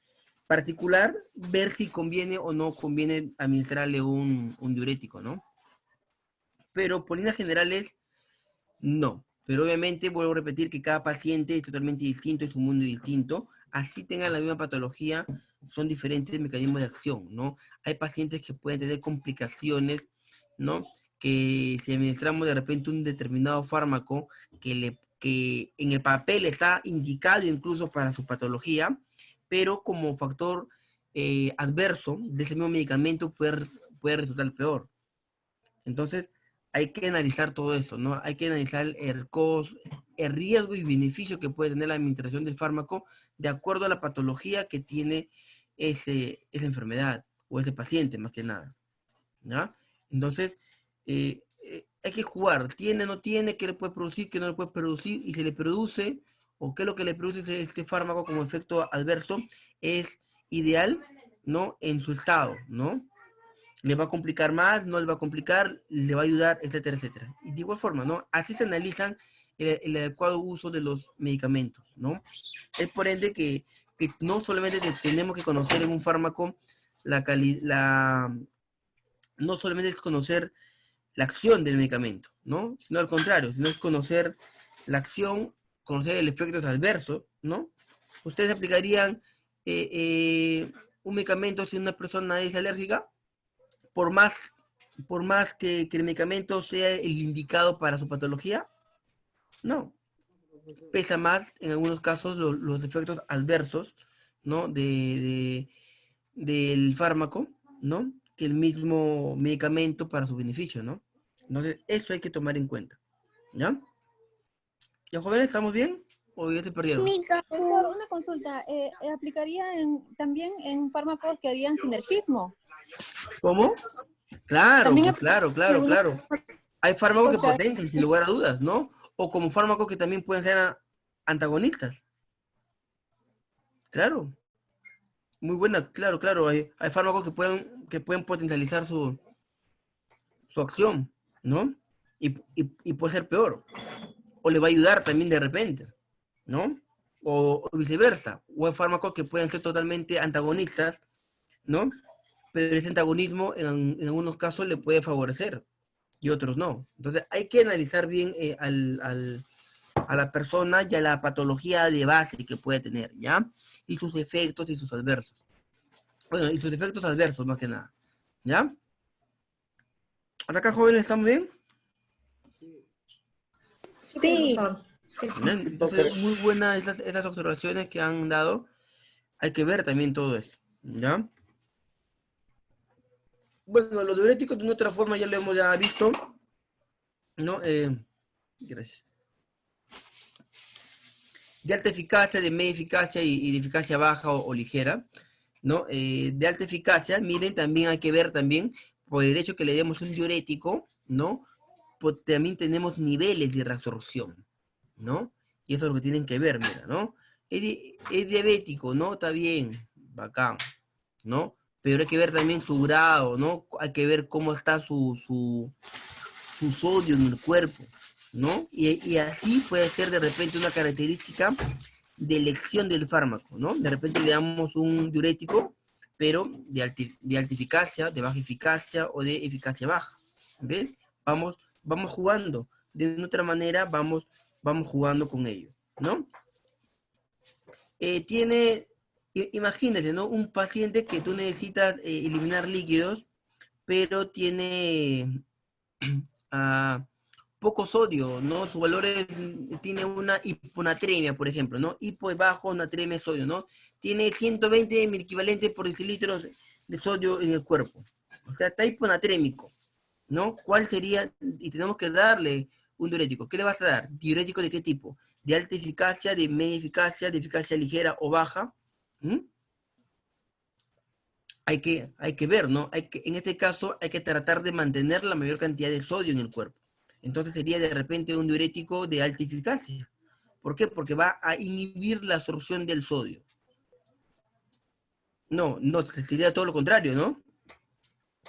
particular ver si conviene o no conviene administrarle un diurético, ¿no? Pero por líneas generales, no. Pero obviamente vuelvo a repetir que cada paciente es totalmente distinto, es un mundo distinto. Así tengan la misma patología, son diferentes mecanismos de acción, ¿no? Hay pacientes que pueden tener complicaciones, ¿no? Que si administramos de repente un determinado fármaco que en el papel está indicado incluso para su patología, pero como factor adverso de ese mismo medicamento puede resultar peor. Entonces, hay que analizar todo esto, ¿no? Hay que analizar el costo, el riesgo y beneficio que puede tener la administración del fármaco de acuerdo a la patología que tiene esa enfermedad o ese paciente, más que nada, ¿ya? Entonces, hay que jugar, tiene, no tiene, qué le puede producir, qué no le puede producir, y si le produce, o qué es lo que le produce este fármaco como efecto adverso, es ideal, ¿no? En su estado, ¿no? Le va a complicar más, no le va a complicar, le va a ayudar, etcétera, etcétera. Y de igual forma, ¿no? Así se analizan el adecuado uso de los medicamentos, ¿no? Es por ende que no solamente tenemos que conocer en un fármaco no solamente es conocer la acción del medicamento, ¿no? Sino al contrario, sino es conocer la acción, conocer el efecto adverso, ¿no? ¿Ustedes aplicarían un medicamento si una persona es alérgica? Por más que el medicamento sea el indicado para su patología, no. Pesa más en algunos casos los efectos adversos, ¿no? Del fármaco, ¿no? Que el mismo medicamento para su beneficio, ¿no? Entonces, eso hay que tomar en cuenta, ¿ya? ¿Ya, jóvenes, estamos bien? ¿O ya se perdieron? Profesor, una consulta. ¿Aplicaría también en fármacos que harían sinergismo? ¿Cómo? Claro, También pues, claro, si uno, claro. Hay fármacos o que sea, potencian, sin lugar a dudas, ¿no? O como fármacos que también pueden ser antagonistas. Claro, muy buena, claro. Hay fármacos que pueden potencializar su acción, ¿no? Y puede ser peor. O le va a ayudar también de repente, ¿no? O viceversa. O hay fármacos que pueden ser totalmente antagonistas, ¿no? Pero ese antagonismo en algunos casos le puede favorecer y otros no. Entonces hay que analizar bien a la persona y a la patología de base que puede tener, ¿ya? Y sus efectos y sus adversos. Bueno, y sus efectos adversos más que nada, ¿ya? ¿Hasta acá, jóvenes, estamos bien? sí, Profesor. Sí, sí. Bien, entonces, muy buenas esas observaciones que han dado. Hay que ver también todo eso, ¿ya? Bueno, los diuréticos de una otra forma ya lo hemos ya visto, ¿no? Gracias. De alta eficacia, de media eficacia y de eficacia baja o ligera, ¿no? De alta eficacia, miren, también hay que ver también, por el hecho que le demos un diurético, ¿no? Pues también tenemos niveles de reabsorción, ¿no? Y eso es lo que tienen que ver, mira, ¿no? Es diabético, ¿no? Está bien, bacán, ¿no? Pero hay que ver también su grado, ¿no? Hay que ver cómo está su sodio en el cuerpo, ¿no? Y así puede ser de repente una característica de elección del fármaco, ¿no? De repente le damos un diurético, pero de alta eficacia, de baja eficacia o de eficacia baja, ¿ves? Vamos jugando, de otra manera vamos jugando con ello, ¿no? Imagínate, ¿no? Un paciente que tú necesitas eliminar líquidos, pero tiene poco sodio, ¿no? Su valor tiene una hiponatremia, por ejemplo, ¿no? Hipo es bajo, natremia es sodio, ¿no? Tiene 120 equivalentes por decilitro de sodio en el cuerpo. O sea, está hiponatrémico, ¿no? ¿Cuál sería? Y tenemos que darle un diurético. ¿Qué le vas a dar? ¿Diurético de qué tipo? ¿De alta eficacia, de media eficacia, de eficacia ligera o baja? ¿Mm? Hay que ver, ¿no? En este caso hay que tratar de mantener la mayor cantidad de sodio en el cuerpo. Entonces sería de repente un diurético de alta eficacia. ¿Por qué? Porque va a inhibir la absorción del sodio. No, sería todo lo contrario, ¿no?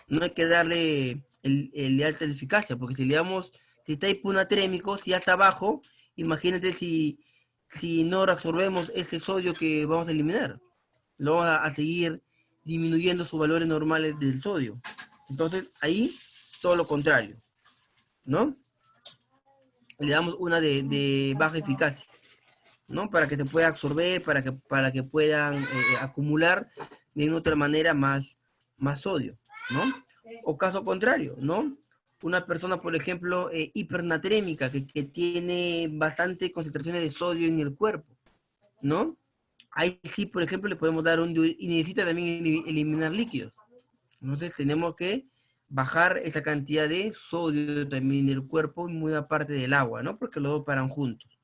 No hay que darle el de alta eficacia, porque si le damos, si está hiponatrémico, si ya está bajo, imagínate si no reabsorbemos ese sodio que vamos a eliminar. Lo vamos a seguir disminuyendo sus valores normales del sodio. Entonces, ahí, todo lo contrario, ¿no? Le damos una de baja eficacia, ¿no? Para que se pueda absorber, para que puedan acumular de otra manera más sodio, ¿no? O caso contrario, ¿no? Una persona, por ejemplo, hipernatrémica, que tiene bastante concentraciones de sodio en el cuerpo, ¿no? Ahí sí, por ejemplo, le podemos dar y necesita también eliminar líquidos. Entonces tenemos que bajar esa cantidad de sodio también en el cuerpo, muy aparte del agua, ¿no? Porque los dos paran juntos.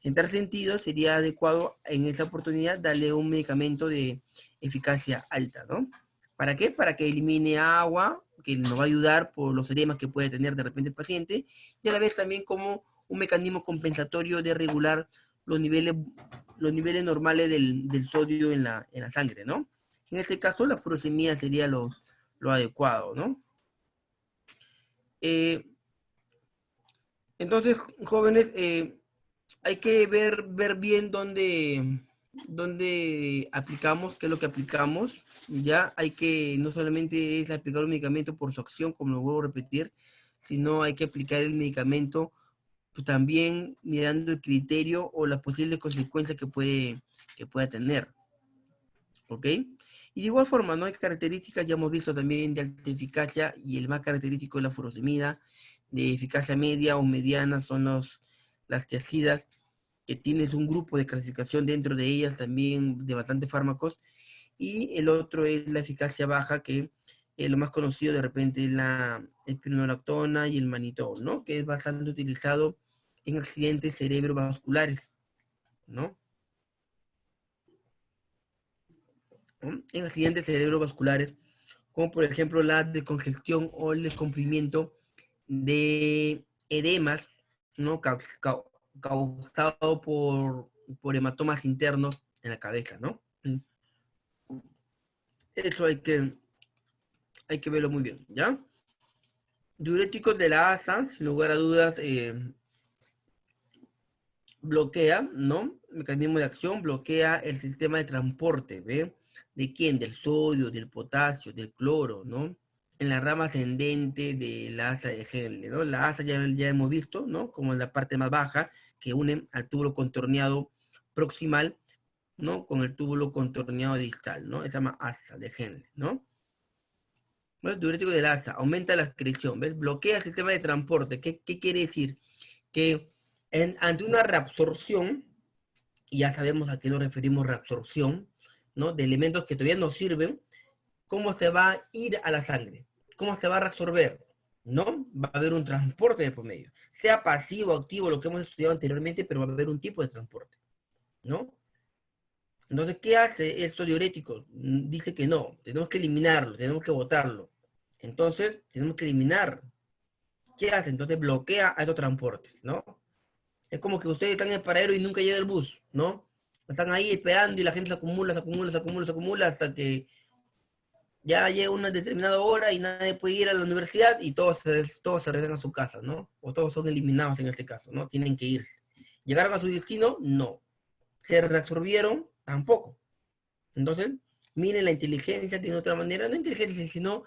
En tal sentido, sería adecuado en esa oportunidad darle un medicamento de eficacia alta, ¿no? ¿Para qué? Para que elimine agua, que nos va a ayudar por los edemas que puede tener de repente el paciente, y a la vez también como un mecanismo compensatorio de regular los niveles normales del sodio en la sangre, ¿no? En este caso, la furosemida sería lo adecuado, ¿no? Entonces, jóvenes, hay que ver bien dónde aplicamos, qué es lo que aplicamos. Ya hay que, no solamente es aplicar un medicamento por su acción, como lo vuelvo a repetir, sino hay que aplicar el medicamento pues, también mirando el criterio o las posibles consecuencias que pueda tener. ¿Ok? Y de igual forma, ¿no? Hay características, ya hemos visto también de alta eficacia, y el más característico es la furosemida, de eficacia media o mediana son las tiazidas, que tienes un grupo de clasificación dentro de ellas también de bastantes fármacos, y el otro es la eficacia baja, que lo más conocido de repente es la espironolactona y el manitol, ¿no? Que es bastante utilizado en accidentes cerebrovasculares, ¿no? En accidentes cerebrovasculares, como por ejemplo la descongestión o el descomprimiento de edemas, ¿no? Causado por hematomas internos en la cabeza, ¿no? Eso hay que verlo muy bien, ¿ya? Diuréticos de la ASA, sin lugar a dudas, bloquea, ¿no? Mecanismo de acción, bloquea el sistema de transporte, ¿ve? ¿De quién? Del sodio, del potasio, del cloro, ¿no? En la rama ascendente de la asa de Henle, ¿no? La asa ya hemos visto, ¿no? Como en la parte más baja, que une al túbulo contorneado proximal, ¿no? Con el túbulo contorneado distal, ¿no? Esa se llama asa de Henle, ¿no? El diurético del asa aumenta la excreción, ¿ves? Bloquea el sistema de transporte. ¿Qué quiere decir? Que ante una reabsorción, y ya sabemos a qué nos referimos reabsorción, ¿no? De elementos que todavía no sirven, ¿cómo se va a ir a la sangre? ¿Cómo se va a reabsorber? ¿No? Va a haber un transporte de por medio. Sea pasivo o activo, lo que hemos estudiado anteriormente, pero va a haber un tipo de transporte, ¿no? Entonces, ¿qué hace estos diuréticos? Dice que no, tenemos que eliminarlo, tenemos que botarlo. Entonces, tenemos que eliminar. ¿Qué hace? Entonces bloquea a estos transportes, ¿no? Es como que ustedes están en el paradero y nunca llega el bus, ¿no? Están ahí esperando y la gente se acumula hasta que ya llega una determinada hora y nadie puede ir a la universidad y todos se regresan a su casa, ¿no? O todos son eliminados en este caso, ¿no? Tienen que irse. ¿Llegaron a su destino? No. ¿Se reabsorbieron? Tampoco. Entonces, miren la inteligencia de otra manera, no inteligencia, sino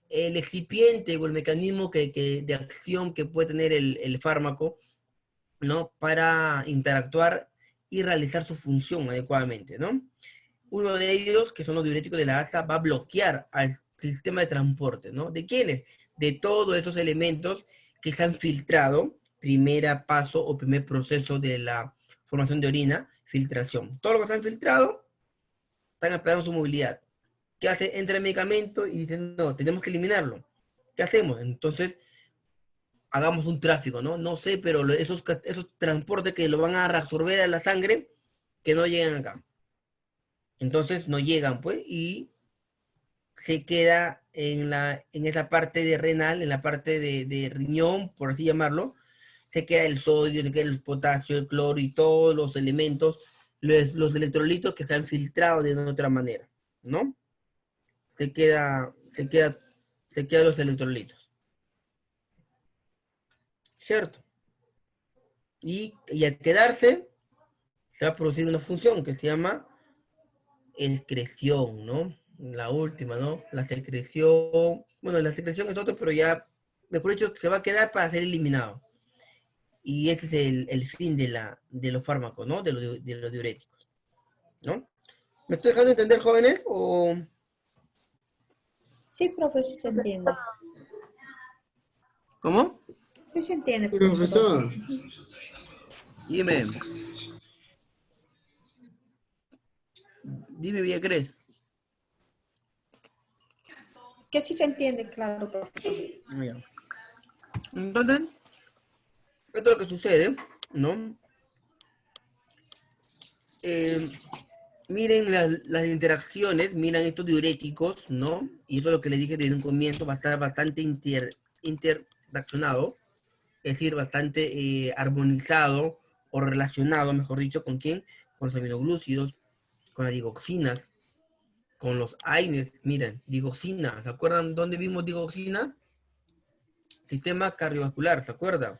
el excipiente o el mecanismo de acción que puede tener el fármaco, ¿no? Para interactuar y realizar su función adecuadamente, ¿no? Uno de ellos, que son los diuréticos de la asa, va a bloquear al sistema de transporte, ¿no? ¿De quiénes? De todos estos elementos que se han filtrado, primer paso o primer proceso de la formación de orina, filtración. Todo lo que está infiltrado, están esperando su movilidad. ¿Qué hace? Entra el medicamento y dicen, no, tenemos que eliminarlo. ¿Qué hacemos? Entonces, hagamos un tráfico, ¿no? No sé, pero esos transportes que lo van a reabsorber a la sangre, que no llegan acá. Entonces, no llegan, pues, y se queda en esa parte de renal, en la parte de riñón, por así llamarlo, se queda el sodio, se queda el potasio, el cloro y todos los elementos, los electrolitos que se han filtrado de otra manera, ¿no? Se queda los electrolitos, ¿cierto? Y al quedarse, se va a producir una función que se llama excreción, ¿no? La última, ¿no? La secreción, bueno, la secreción es otro, pero ya, mejor dicho, se va a quedar para ser eliminado. Y ese es el fin de los fármacos, ¿no? De los diuréticos, ¿no? ¿Me estoy dejando entender, jóvenes? ¿O Sí, profe, sí se entiende. cómo? Sí se entiende, profesor. Profesor, Dime. Dime, Villacres. Que sí se entiende, claro, profesor. Ya. Entonces, esto es lo que sucede, ¿no? Miren las interacciones, miren estos diuréticos, ¿no? Y eso es lo que les dije desde un comienzo, va a estar bastante interaccionado, es decir, bastante armonizado o relacionado, mejor dicho, ¿con quién? Con los aminoglúcidos, con las digoxinas, con los AINES, miren, digoxina, ¿se acuerdan dónde vimos digoxina? Sistema cardiovascular, ¿se acuerdan?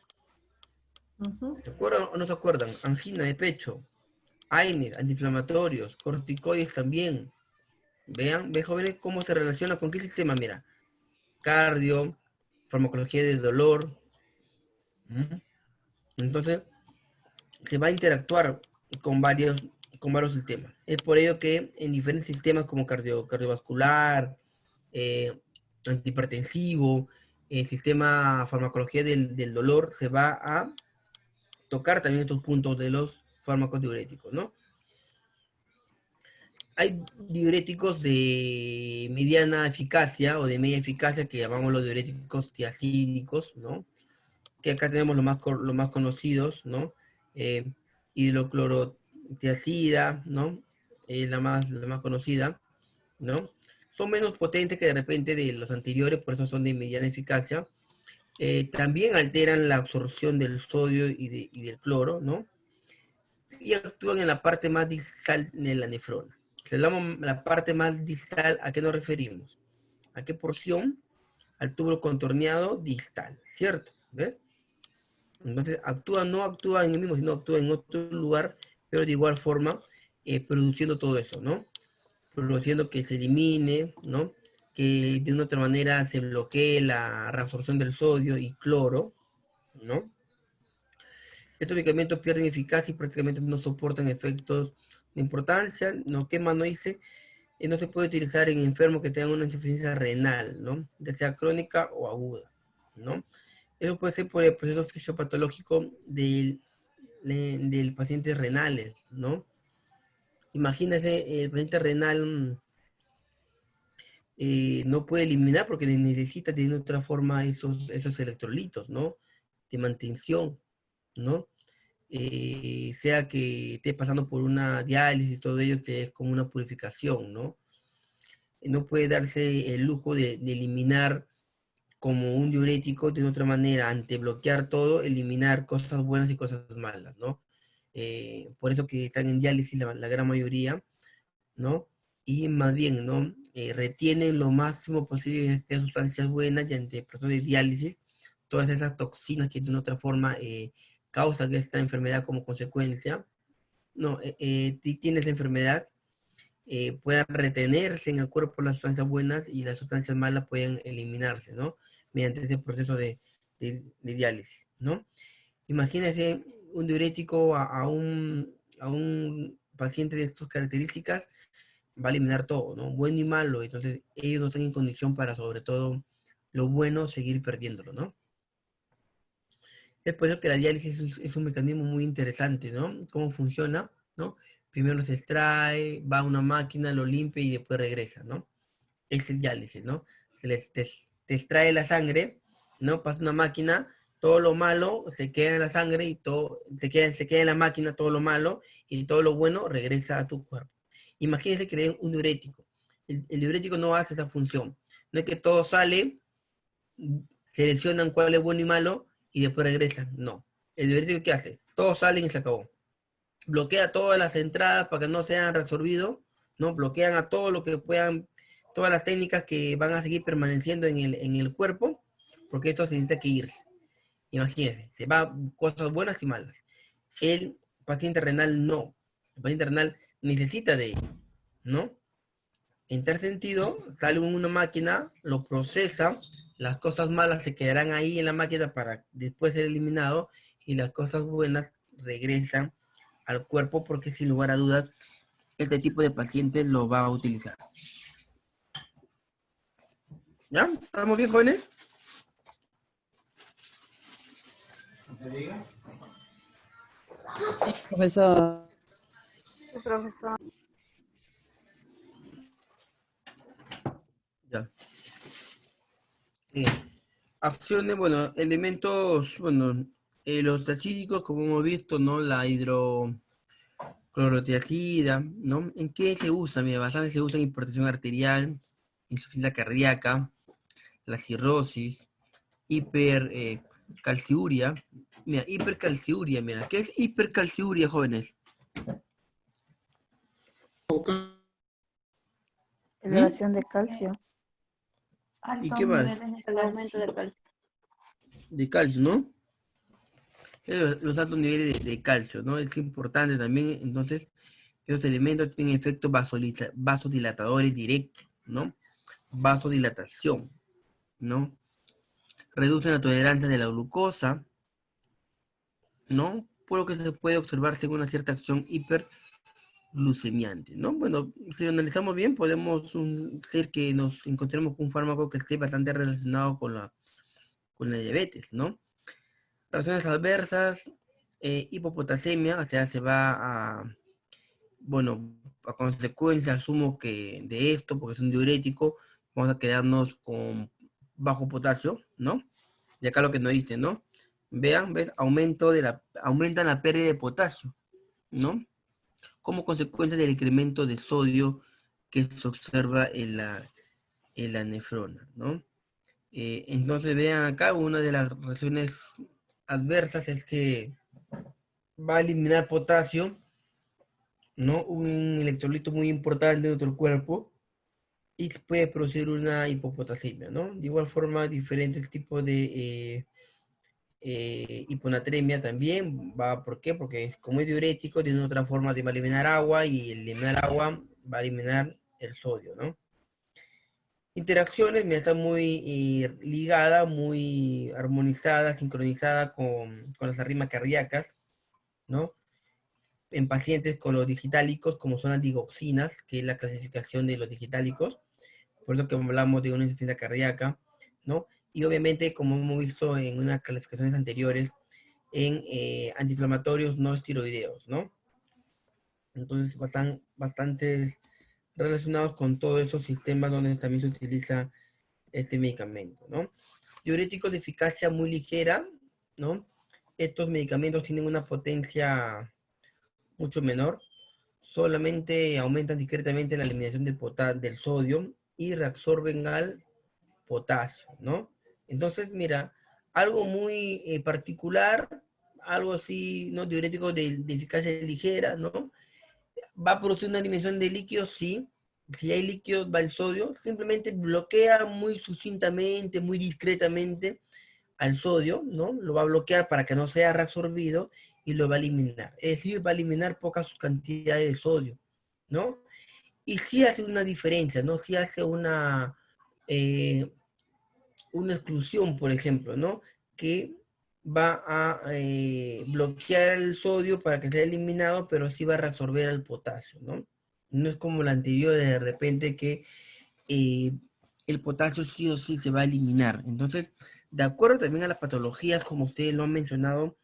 ¿Se acuerdan o no se acuerdan? Angina de pecho, AINES, antiinflamatorios, corticoides también. Vean, ve jóvenes cómo se relaciona con qué sistema, mira. Cardio, farmacología del dolor. Entonces, se va a interactuar con varios sistemas. Es por ello que en diferentes sistemas como cardiovascular, antihipertensivo, el sistema farmacología del dolor, se va a tocar también estos puntos de los fármacos diuréticos, ¿no? Hay diuréticos de mediana eficacia o de media eficacia que llamamos los diuréticos tiacídicos, ¿no? Que acá tenemos los más conocidos, ¿no? Hidroclorotiacida, ¿no? La más conocida, ¿no? Son menos potentes que de repente de los anteriores, por eso son de mediana eficacia. También alteran la absorción del sodio y del cloro, ¿no? Y actúan en la parte más distal de la nefrona. Si hablamos la parte más distal, ¿a qué nos referimos? ¿A qué porción? Al túbulo contorneado distal, ¿cierto? ¿Ves? Entonces, no actúa en el mismo, sino actúa en otro lugar, pero de igual forma, produciendo todo eso, ¿no? Produciendo que se elimine, ¿no? Que de una otra manera se bloquee la reabsorción del sodio y cloro, ¿no? Estos medicamentos pierden eficacia y prácticamente no soportan efectos de importancia, ¿no? ¿Qué más no dice? No se puede utilizar en enfermos que tengan una insuficiencia renal, ¿no? Ya sea crónica o aguda, ¿no? Eso puede ser por el proceso fisiopatológico del paciente renales, ¿no? Imagínese, el paciente renal no puede eliminar porque necesita de otra forma esos electrolitos, ¿no? De mantención, ¿no? Sea que esté pasando por una diálisis, todo ello que es como una purificación, ¿no? No puede darse el lujo de eliminar como un diurético de otra manera, ante bloquear todo, eliminar cosas buenas y cosas malas, ¿no? Por eso que están en diálisis la gran mayoría, ¿no? Y más bien, ¿no? Retienen lo máximo posible de sustancias buenas y ante el proceso de diálisis, todas esas toxinas que de una otra forma causan esta enfermedad como consecuencia, no, tiene esa enfermedad, puedan retenerse en el cuerpo las sustancias buenas y las sustancias malas pueden eliminarse, ¿no? Mediante ese proceso de diálisis, ¿no? Imagínense un diurético a un paciente de estas características, va a eliminar todo, ¿no? Bueno y malo, entonces ellos no están en condición para, sobre todo, lo bueno, seguir perdiéndolo, ¿no? Es por eso que la diálisis es un mecanismo muy interesante, ¿no? ¿Cómo funciona? ¿No? Primero se extrae, va a una máquina, lo limpia y después regresa, ¿no? Ese es diálisis, ¿no? Te extrae la sangre, ¿no? Pasa una máquina, todo lo malo se queda en la sangre y todo se queda en la máquina todo lo malo y todo lo bueno regresa a tu cuerpo. Imagínense que le den un diurético. El diurético no hace esa función. No es que todo sale, seleccionan cuál es bueno y malo y después regresan. No. El diurético, ¿qué hace? Todos salen y se acabó. Bloquea todas las entradas para que no sean reabsorbidos, ¿no? Bloquean a todo lo que puedan, todas las técnicas que van a seguir permaneciendo en el cuerpo, porque esto se necesita que irse. Imagínense, se va cosas buenas y malas. El paciente renal no. El paciente renal necesita de ello, ¿no? En tal sentido, sale una máquina, lo procesa, las cosas malas se quedarán ahí en la máquina para después ser eliminado y las cosas buenas regresan al cuerpo porque sin lugar a dudas este tipo de pacientes lo va a utilizar. ¿Ya? ¿Estamos bien, jóvenes? Profesor. Sí, profesor. Ya. Bien. Acciones, bueno, elementos, bueno, los acídicos, como hemos visto, ¿no? La hidroclorotiazida, ¿no? ¿En qué se usa? Mira, bastante se usa en hipertensión arterial, insuficiencia cardíaca, la cirrosis, hipercalciuria. Mira, hipercalciuria, mira. ¿Qué es hipercalciuria, jóvenes? Elevación de calcio. ¿Y qué más? El aumento del calcio. De calcio, ¿no? Los altos niveles de calcio, ¿no? Es importante también, entonces, esos elementos tienen efectos vasodilatadores directos, ¿no? Vasodilatación, ¿no? Reducen la tolerancia de la glucosa, ¿no? Por lo que se puede observar según una cierta acción hiperglucemiante, ¿no? Bueno, si lo analizamos bien, podemos ser que nos encontremos con un fármaco que esté bastante relacionado con la diabetes, ¿no? Reacciones adversas, hipopotasemia, o sea, se va a, bueno, a consecuencia, asumo que de esto, porque es un diurético, vamos a quedarnos con bajo potasio, ¿no? Y acá lo que nos dice, ¿no? Vean, ¿ves? Aumentan la pérdida de potasio, ¿no? Como consecuencia del incremento de sodio que se observa en la nefrona, ¿no? Entonces vean acá, una de las reacciones adversas es que va a eliminar potasio, ¿no? Un electrolito muy importante de nuestro cuerpo y puede producir una hipopotasemia, ¿no? De igual forma, diferentes tipos de hiponatremia también va, ¿por qué? Porque como es diurético, tiene otra forma de eliminar agua y el eliminar agua va a eliminar el sodio, ¿no? Interacciones, me está muy ligada, muy armonizada, sincronizada con las arritmias cardíacas, ¿no? En pacientes con los digitálicos, como son las digoxinas, que es la clasificación de los digitálicos, por eso que hablamos de una insuficiencia cardíaca, ¿no? Y obviamente, como hemos visto en unas clasificaciones anteriores, en antiinflamatorios no esteroideos, ¿no? Entonces, bastantes relacionados con todos esos sistemas donde también se utiliza este medicamento, ¿no? Diuréticos de eficacia muy ligera, ¿no? Estos medicamentos tienen una potencia mucho menor, solamente aumentan discretamente la eliminación del sodio y reabsorben al potasio, ¿no? Entonces, mira, algo muy particular, algo así, ¿no? Diurético de eficacia ligera, ¿no? Va a producir una eliminación de líquidos, sí. Si hay líquidos, va el sodio. Simplemente bloquea muy sucintamente, muy discretamente al sodio, ¿no? Lo va a bloquear para que no sea reabsorbido y lo va a eliminar. Es decir, va a eliminar pocas cantidades de sodio, ¿no? Y sí hace una diferencia, ¿no? Sí hace una exclusión, por ejemplo, ¿no? Que va a bloquear el sodio para que sea eliminado, pero sí va a reabsorber el potasio, ¿no? No es como la anterior, de repente que el potasio sí o sí se va a eliminar. Entonces, De acuerdo también a las patologías, como ustedes lo han mencionado,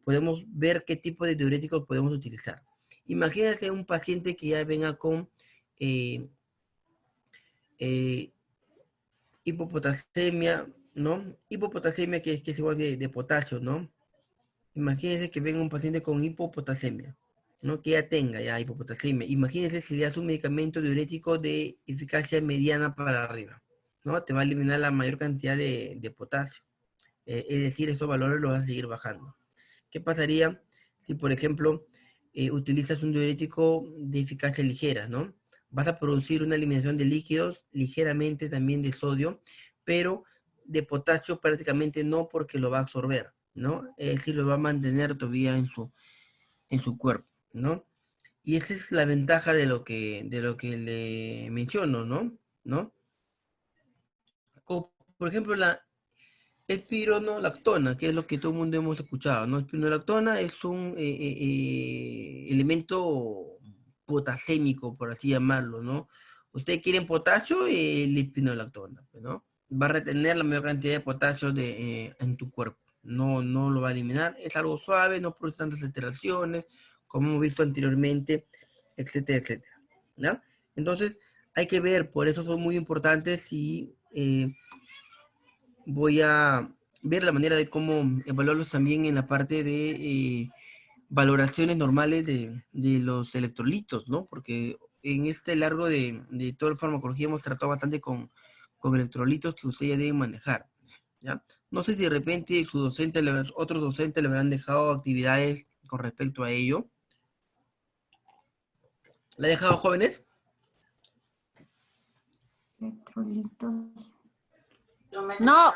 podemos ver qué tipo de diuréticos podemos utilizar. Imagínense un paciente que ya venga con hipopotasemia, ¿no? Hipopotasemia que es igual de potasio, ¿no? Imagínense que venga un paciente con hipopotasemia, ¿no? Que ya tenga ya hipopotasemia. Imagínense si le das un medicamento diurético de eficacia mediana para arriba, ¿no? Te va a eliminar la mayor cantidad de potasio. Es decir, esos valores los vas a seguir bajando. ¿Qué pasaría si, por ejemplo, utilizas un diurético de eficacia ligera, ¿no? Vas a producir una eliminación de líquidos, ligeramente también de sodio, pero de potasio prácticamente no, porque lo va a absorber, ¿no? Es decir, lo va a mantener todavía en su cuerpo, ¿no? Y esa es la ventaja de lo que le menciono, ¿no? Como, por ejemplo, la espironolactona, que es lo que todo el mundo hemos escuchado, ¿no? Espironolactona es un elemento potasémico, por así llamarlo, ¿no? Ustedes quieren potasio, la espironolactona, ¿no? Va a retener la mayor cantidad de potasio en tu cuerpo. No lo va a eliminar. Es algo suave, no produce tantas alteraciones, como hemos visto anteriormente, etcétera, etcétera, ¿no? Entonces, hay que ver, por eso son muy importantes y voy a ver la manera de cómo evaluarlos también en la parte de valoraciones normales de los electrolitos, ¿no? Porque en este largo de toda la farmacología hemos tratado bastante con electrolitos que ustedes ya deben manejar, ¿ya? No sé si de repente otros docentes le habrán dejado actividades con respecto a ello. ¿La han dejado, jóvenes? Electrolitos. No.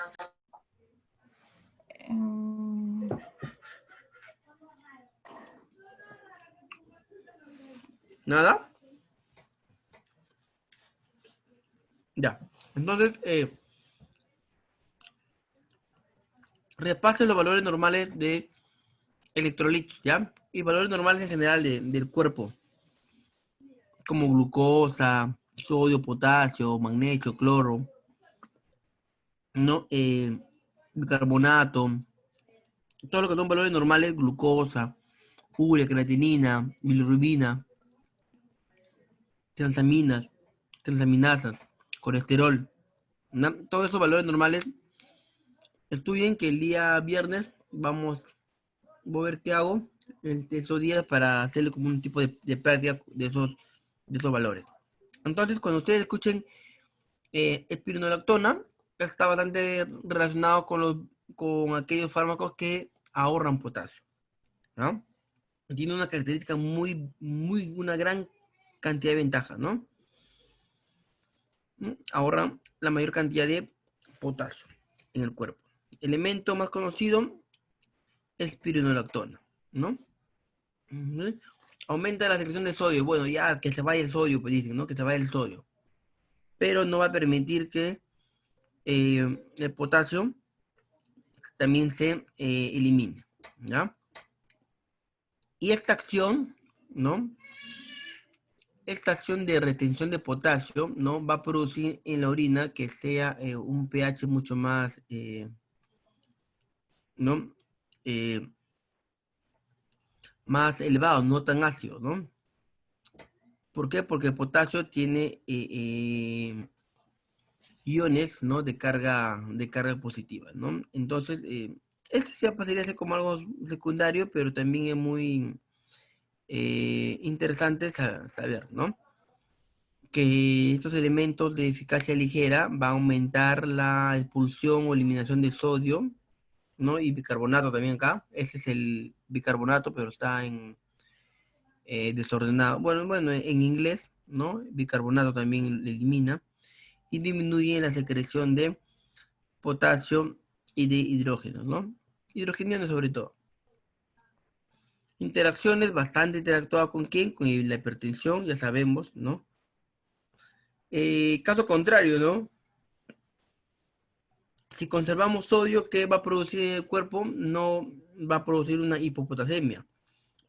¿Nada? Ya. Entonces, repasen los valores normales de electrolitos, ¿ya? Y valores normales en general del cuerpo, como glucosa, sodio, potasio, magnesio, cloro, ¿no? Bicarbonato, todo lo que son valores normales, glucosa, urea, creatinina, bilirrubina, transaminasas, colesterol, ¿no? Todos esos valores normales. Estudien que el día viernes voy a ver qué hago en esos días para hacerle como un tipo de práctica de esos valores. Entonces, cuando ustedes escuchen espironolactona, está bastante relacionado con aquellos fármacos que ahorran potasio, ¿no? Tiene una característica una gran cantidad de ventajas, ¿no? Ahorran la mayor cantidad de potasio en el cuerpo. Elemento más conocido, espironolactona, ¿no? Aumenta la secreción de sodio. Bueno, ya que se vaya el sodio, pues dicen, ¿no? Que se vaya el sodio. Pero no va a permitir que el potasio también se elimine, ¿ya? Y esta acción, ¿no? Esta acción de retención de potasio, ¿no? Va a producir en la orina que sea un pH mucho más, ¿no? Más elevado, no tan ácido, ¿no? ¿Por qué? Porque el potasio tiene iones, ¿no? De carga positiva, ¿no? Entonces, eso ya pasaría a ser como algo secundario, pero también es muy interesante saber, ¿no? Que estos elementos de eficacia ligera van a aumentar la expulsión o eliminación de sodio, ¿no? Y bicarbonato también acá. Ese es el bicarbonato, pero está en desordenado. Bueno, en inglés, ¿no? Bicarbonato también elimina. Y disminuye la secreción de potasio y de hidrógeno, ¿no? Hidrogeniano sobre todo. Interacciones bastante interactuadas con quién, con la hipertensión, ya sabemos, ¿no? Caso contrario, ¿no? Si conservamos sodio, ¿qué va a producir en el cuerpo? No va a producir una hipopotasemia,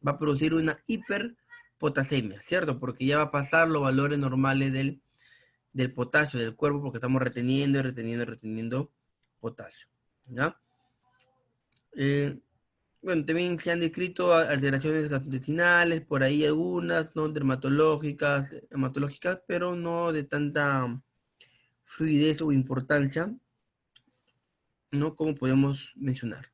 va a producir una hiperpotasemia, ¿cierto? Porque ya va a pasar los valores normales del potasio del cuerpo, porque estamos reteniendo y reteniendo potasio, ¿ya? Bueno, también se han descrito alteraciones gastrointestinales, por ahí algunas, ¿no? Dermatológicas, hematológicas, pero no de tanta fluidez o importancia, ¿no? Como podemos mencionar.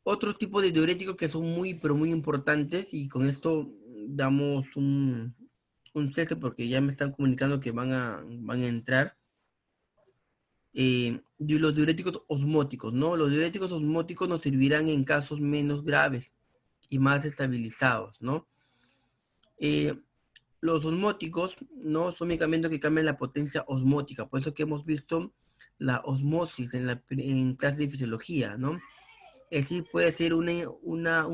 Otros tipos de diuréticos que son muy, pero muy importantes, y con esto damos un cese porque ya me están comunicando que van a entrar. Los diuréticos osmóticos, ¿no? Los diuréticos osmóticos nos servirán en casos menos graves y más estabilizados, ¿no? Los osmóticos, ¿no? Son medicamentos que cambian la potencia osmótica, por eso que hemos visto la osmosis en clase de fisiología, ¿no? Es decir, puede ser un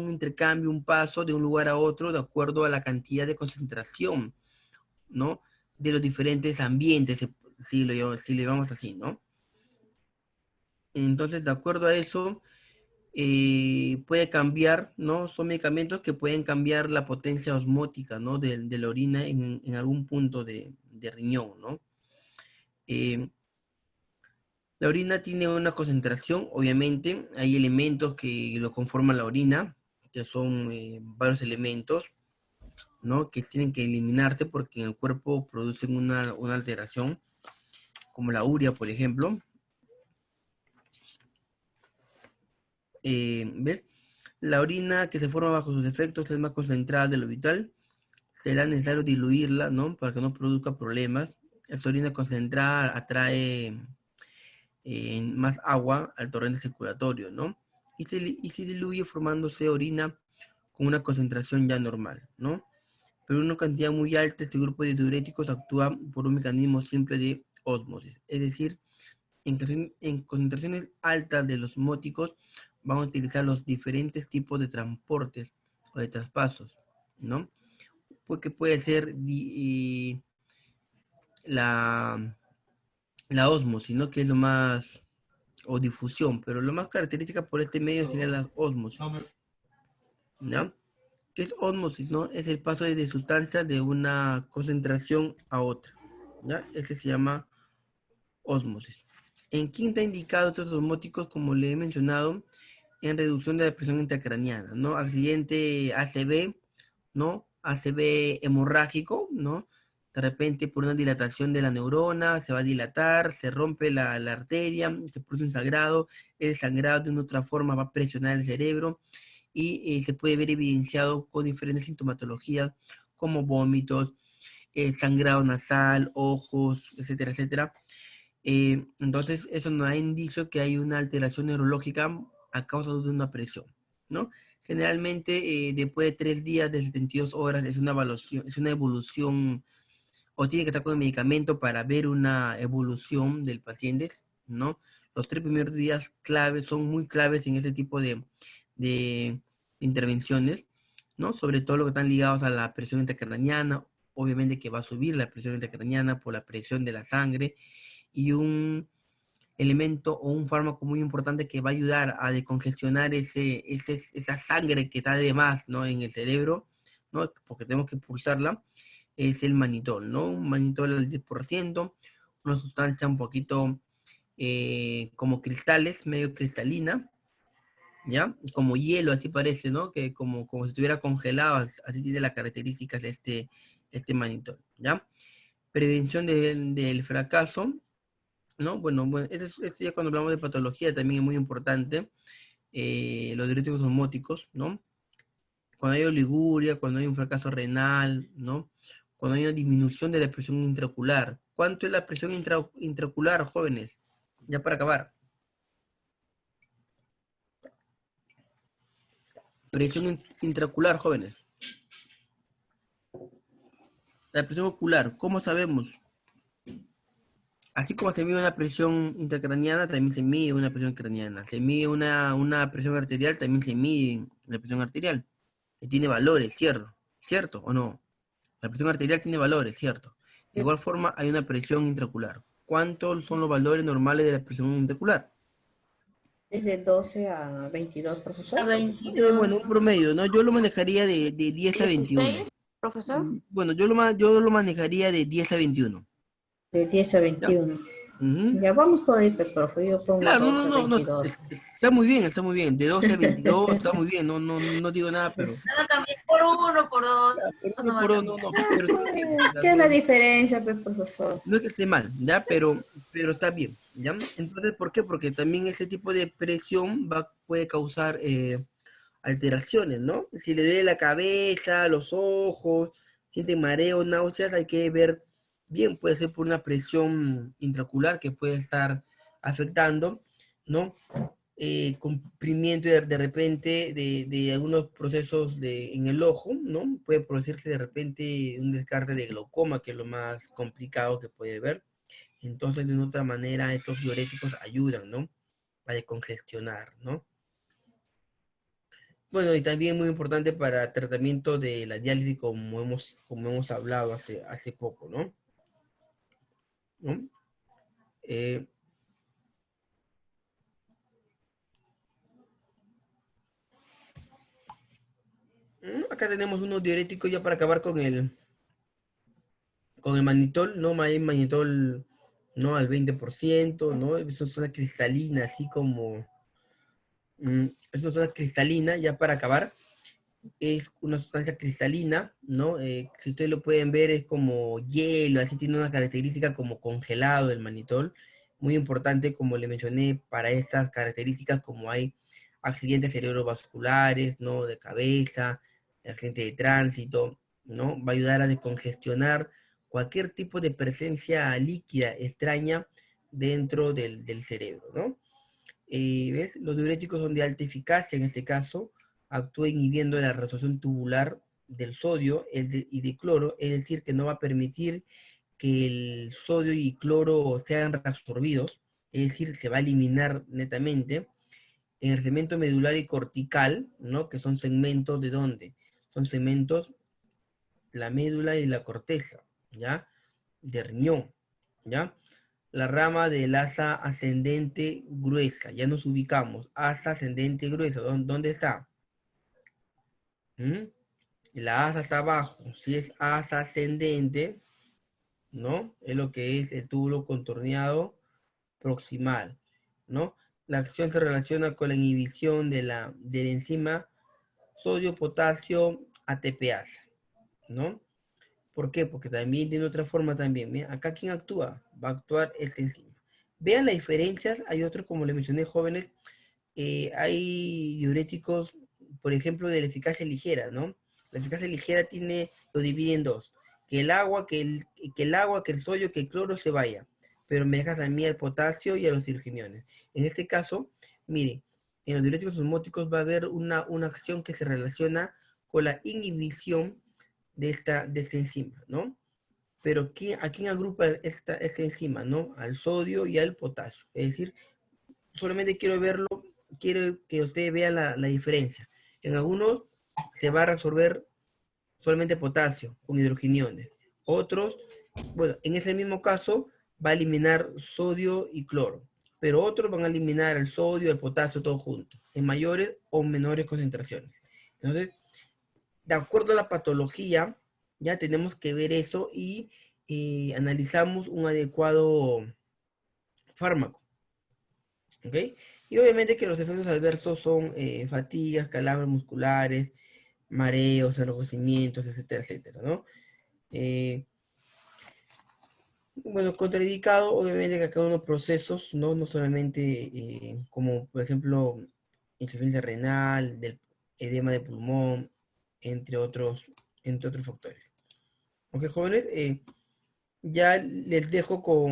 intercambio, un paso de un lugar a otro de acuerdo a la cantidad de concentración, ¿no? De los diferentes ambientes, si lo llamamos así, ¿no? Entonces, de acuerdo a eso, puede cambiar, ¿no? Son medicamentos que pueden cambiar la potencia osmótica, ¿no? De la orina en algún punto de riñón, ¿no? La orina tiene una concentración, obviamente, hay elementos que lo conforman la orina, que son varios elementos, ¿no? Que tienen que eliminarse porque en el cuerpo producen una alteración, como la urea, por ejemplo. ¿Ves? La orina que se forma bajo sus efectos es más concentrada de lo vital. Será necesario diluirla, ¿no? Para que no produzca problemas. Esta orina concentrada atrae más agua al torrente circulatorio, ¿no? Y se diluye formándose orina con una concentración ya normal, ¿no? Pero una cantidad muy alta, este grupo de diuréticos actúa por un mecanismo simple de ósmosis. Es decir, en concentraciones altas de los osmóticos van a utilizar los diferentes tipos de transportes o de traspasos, ¿no? Porque puede ser la ósmosis, ¿no? Que es lo más, o difusión, pero lo más característica por este medio sería la ósmosis, ¿no? ¿Qué es ósmosis, no? Es el paso de sustancia de una concentración a otra, ¿ya? Ese se llama ósmosis. ¿En quién está indicado estos osmóticos? Como le he mencionado, en reducción de la presión intracraneana, ¿no? Accidente ACV, ¿no? ACV hemorrágico, ¿no? De repente por una dilatación de la neurona, se va a dilatar, se rompe la arteria, se produce un sangrado, el sangrado de una otra forma va a presionar el cerebro y se puede ver evidenciado con diferentes sintomatologías como vómitos, sangrado nasal, ojos, etcétera, etcétera. Entonces, eso nos da indicio que hay una alteración neurológica a causa de una presión, ¿no? Generalmente, después de 3 días de 72 horas, es una evolución, o tiene que estar con el medicamento para ver una evolución del paciente, ¿no? Los 3 primeros días claves son muy claves en ese tipo de intervenciones, ¿no? Sobre todo lo que están ligados a la presión intracraniana, obviamente que va a subir la presión intracraniana por la presión de la sangre, y un elemento o un fármaco muy importante que va a ayudar a decongestionar esa sangre que está de más, ¿no? En el cerebro, ¿no? Porque tenemos que pulsarla, es el manitol, ¿no? Un manitol al 10%, una sustancia un poquito como cristales, medio cristalina, ¿ya? Como hielo, así parece, ¿no? Que como si estuviera congelado, así tiene las características este manitol, ¿ya? Prevención del fracaso, ¿no? Bueno, eso ya cuando hablamos de patología también es muy importante. Los diuréticos osmóticos, ¿no? Cuando hay oliguria, cuando hay un fracaso renal, ¿no? Cuando hay una disminución de la presión intraocular. ¿Cuánto es la presión intraocular, jóvenes? Ya para acabar. Presión intraocular, jóvenes. La presión ocular, ¿cómo sabemos? Así como se mide una presión intracraniana, también se mide una presión craneana. Se mide una presión arterial, también se mide la presión arterial. Que tiene valores, ¿cierto? ¿Cierto o no? La presión arterial tiene valores, ¿cierto? De igual forma, hay una presión intraocular. ¿Cuántos son los valores normales de la presión intraocular? Desde 12 a 22, profesor. A 22. Bueno, un promedio, ¿no? Yo lo manejaría de 10 a 21. 16, profesor. Bueno, yo lo manejaría de 10 a 21. De 10 a 21. Ujú. Ya vamos por ahí, profe. Yo pongo Claro, 12 a no, 22. está muy bien, está muy bien. De 12 a 22 está muy bien, no digo nada, pero... No cambié por 1, por 2. Por No uno, va a por uno, cambiar. no, pero está bien. O sea, ¿Qué es la no, diferencia, pues, profesor? no es que esté mal, ¿ya? Pero está bien, ¿ya? Entonces, ¿por qué? Porque también ese tipo de presión puede causar alteraciones, ¿no? Si le duele la cabeza, los ojos, siente mareo, náuseas, hay que ver bien, puede ser por una presión intraocular que puede estar afectando, ¿no? Comprimiento de repente de algunos procesos en el ojo, ¿no? Puede producirse de repente un descarte de glaucoma, que es lo más complicado que puede ver. Entonces, de una otra manera, estos diuréticos ayudan, ¿no? Para descongestionar, ¿no? Bueno, y también muy importante para tratamiento de la diálisis, como hemos hablado hace poco, ¿no? ¿No? Eh, Acá tenemos unos diuréticos ya para acabar con el mannitol, ¿no? Hay mannitol, ¿no? Al 20%, ¿no? Eso es una cristalina, así como... eso es una cristalina, ya para acabar. Es una sustancia cristalina, ¿no? Si ustedes lo pueden ver, es como hielo, así tiene una característica como congelado el mannitol. Muy importante, como le mencioné, para estas características, como hay accidentes cerebrovasculares, ¿no? De cabeza, accidente de tránsito, ¿no? Va a ayudar a descongestionar cualquier tipo de presencia líquida extraña dentro del cerebro, ¿no? ¿Ves? Los diuréticos son de alta eficacia en este caso, actúa inhibiendo la resorción tubular del sodio y de cloro, es decir, que no va a permitir que el sodio y cloro sean reabsorbidos, es decir, se va a eliminar netamente. En el segmento medular y cortical, ¿no? Que son segmentos de dónde? Son segmentos, la médula y la corteza, ¿ya? De riñón, ¿ya? La rama del asa ascendente gruesa, ya nos ubicamos, asa ascendente gruesa, ¿dónde está? ¿Mm? La asa está abajo, si es asa ascendente, ¿no? Es lo que es el túbulo contorneado proximal, ¿no? La acción se relaciona con la inhibición de la enzima sodio-potasio ATPasa, ¿no? ¿Por qué? Porque también tiene otra forma también. Mira, acá ¿quién actúa? Va a actuar esta enzima. Vean las diferencias, hay otros, como les mencioné, jóvenes, hay diuréticos, por ejemplo, de la eficacia ligera, ¿no? La eficacia ligera lo divide en dos, que el agua, que el sodio, que el cloro se vaya, pero me dejas a mí el potasio y a los hidrogeniones. En este caso, mire, en los diuréticos osmóticos va a haber una acción que se relaciona con la inhibición de esta enzima, ¿no? Pero ¿a quién agrupa esta enzima, no? Al sodio y al potasio. Es decir, solamente quiero que ustedes vean la diferencia. En algunos se va a resolver solamente potasio con hidrogeniones. Otros, bueno, en ese mismo caso va a eliminar sodio y cloro. Pero otros van a eliminar el sodio, el potasio, todo junto, en mayores o menores concentraciones. Entonces, de acuerdo a la patología, ya tenemos que ver eso y analizamos un adecuado fármaco. ¿Ok? Y obviamente que los efectos adversos son fatigas, calambres musculares, mareos, enrojecimientos, etcétera, etcétera, ¿no? Bueno, contraindicado, obviamente que acá hay unos procesos, ¿no? No solamente como, por ejemplo, insuficiencia renal, del edema de pulmón, entre otros factores. Ok, jóvenes, ya les dejo con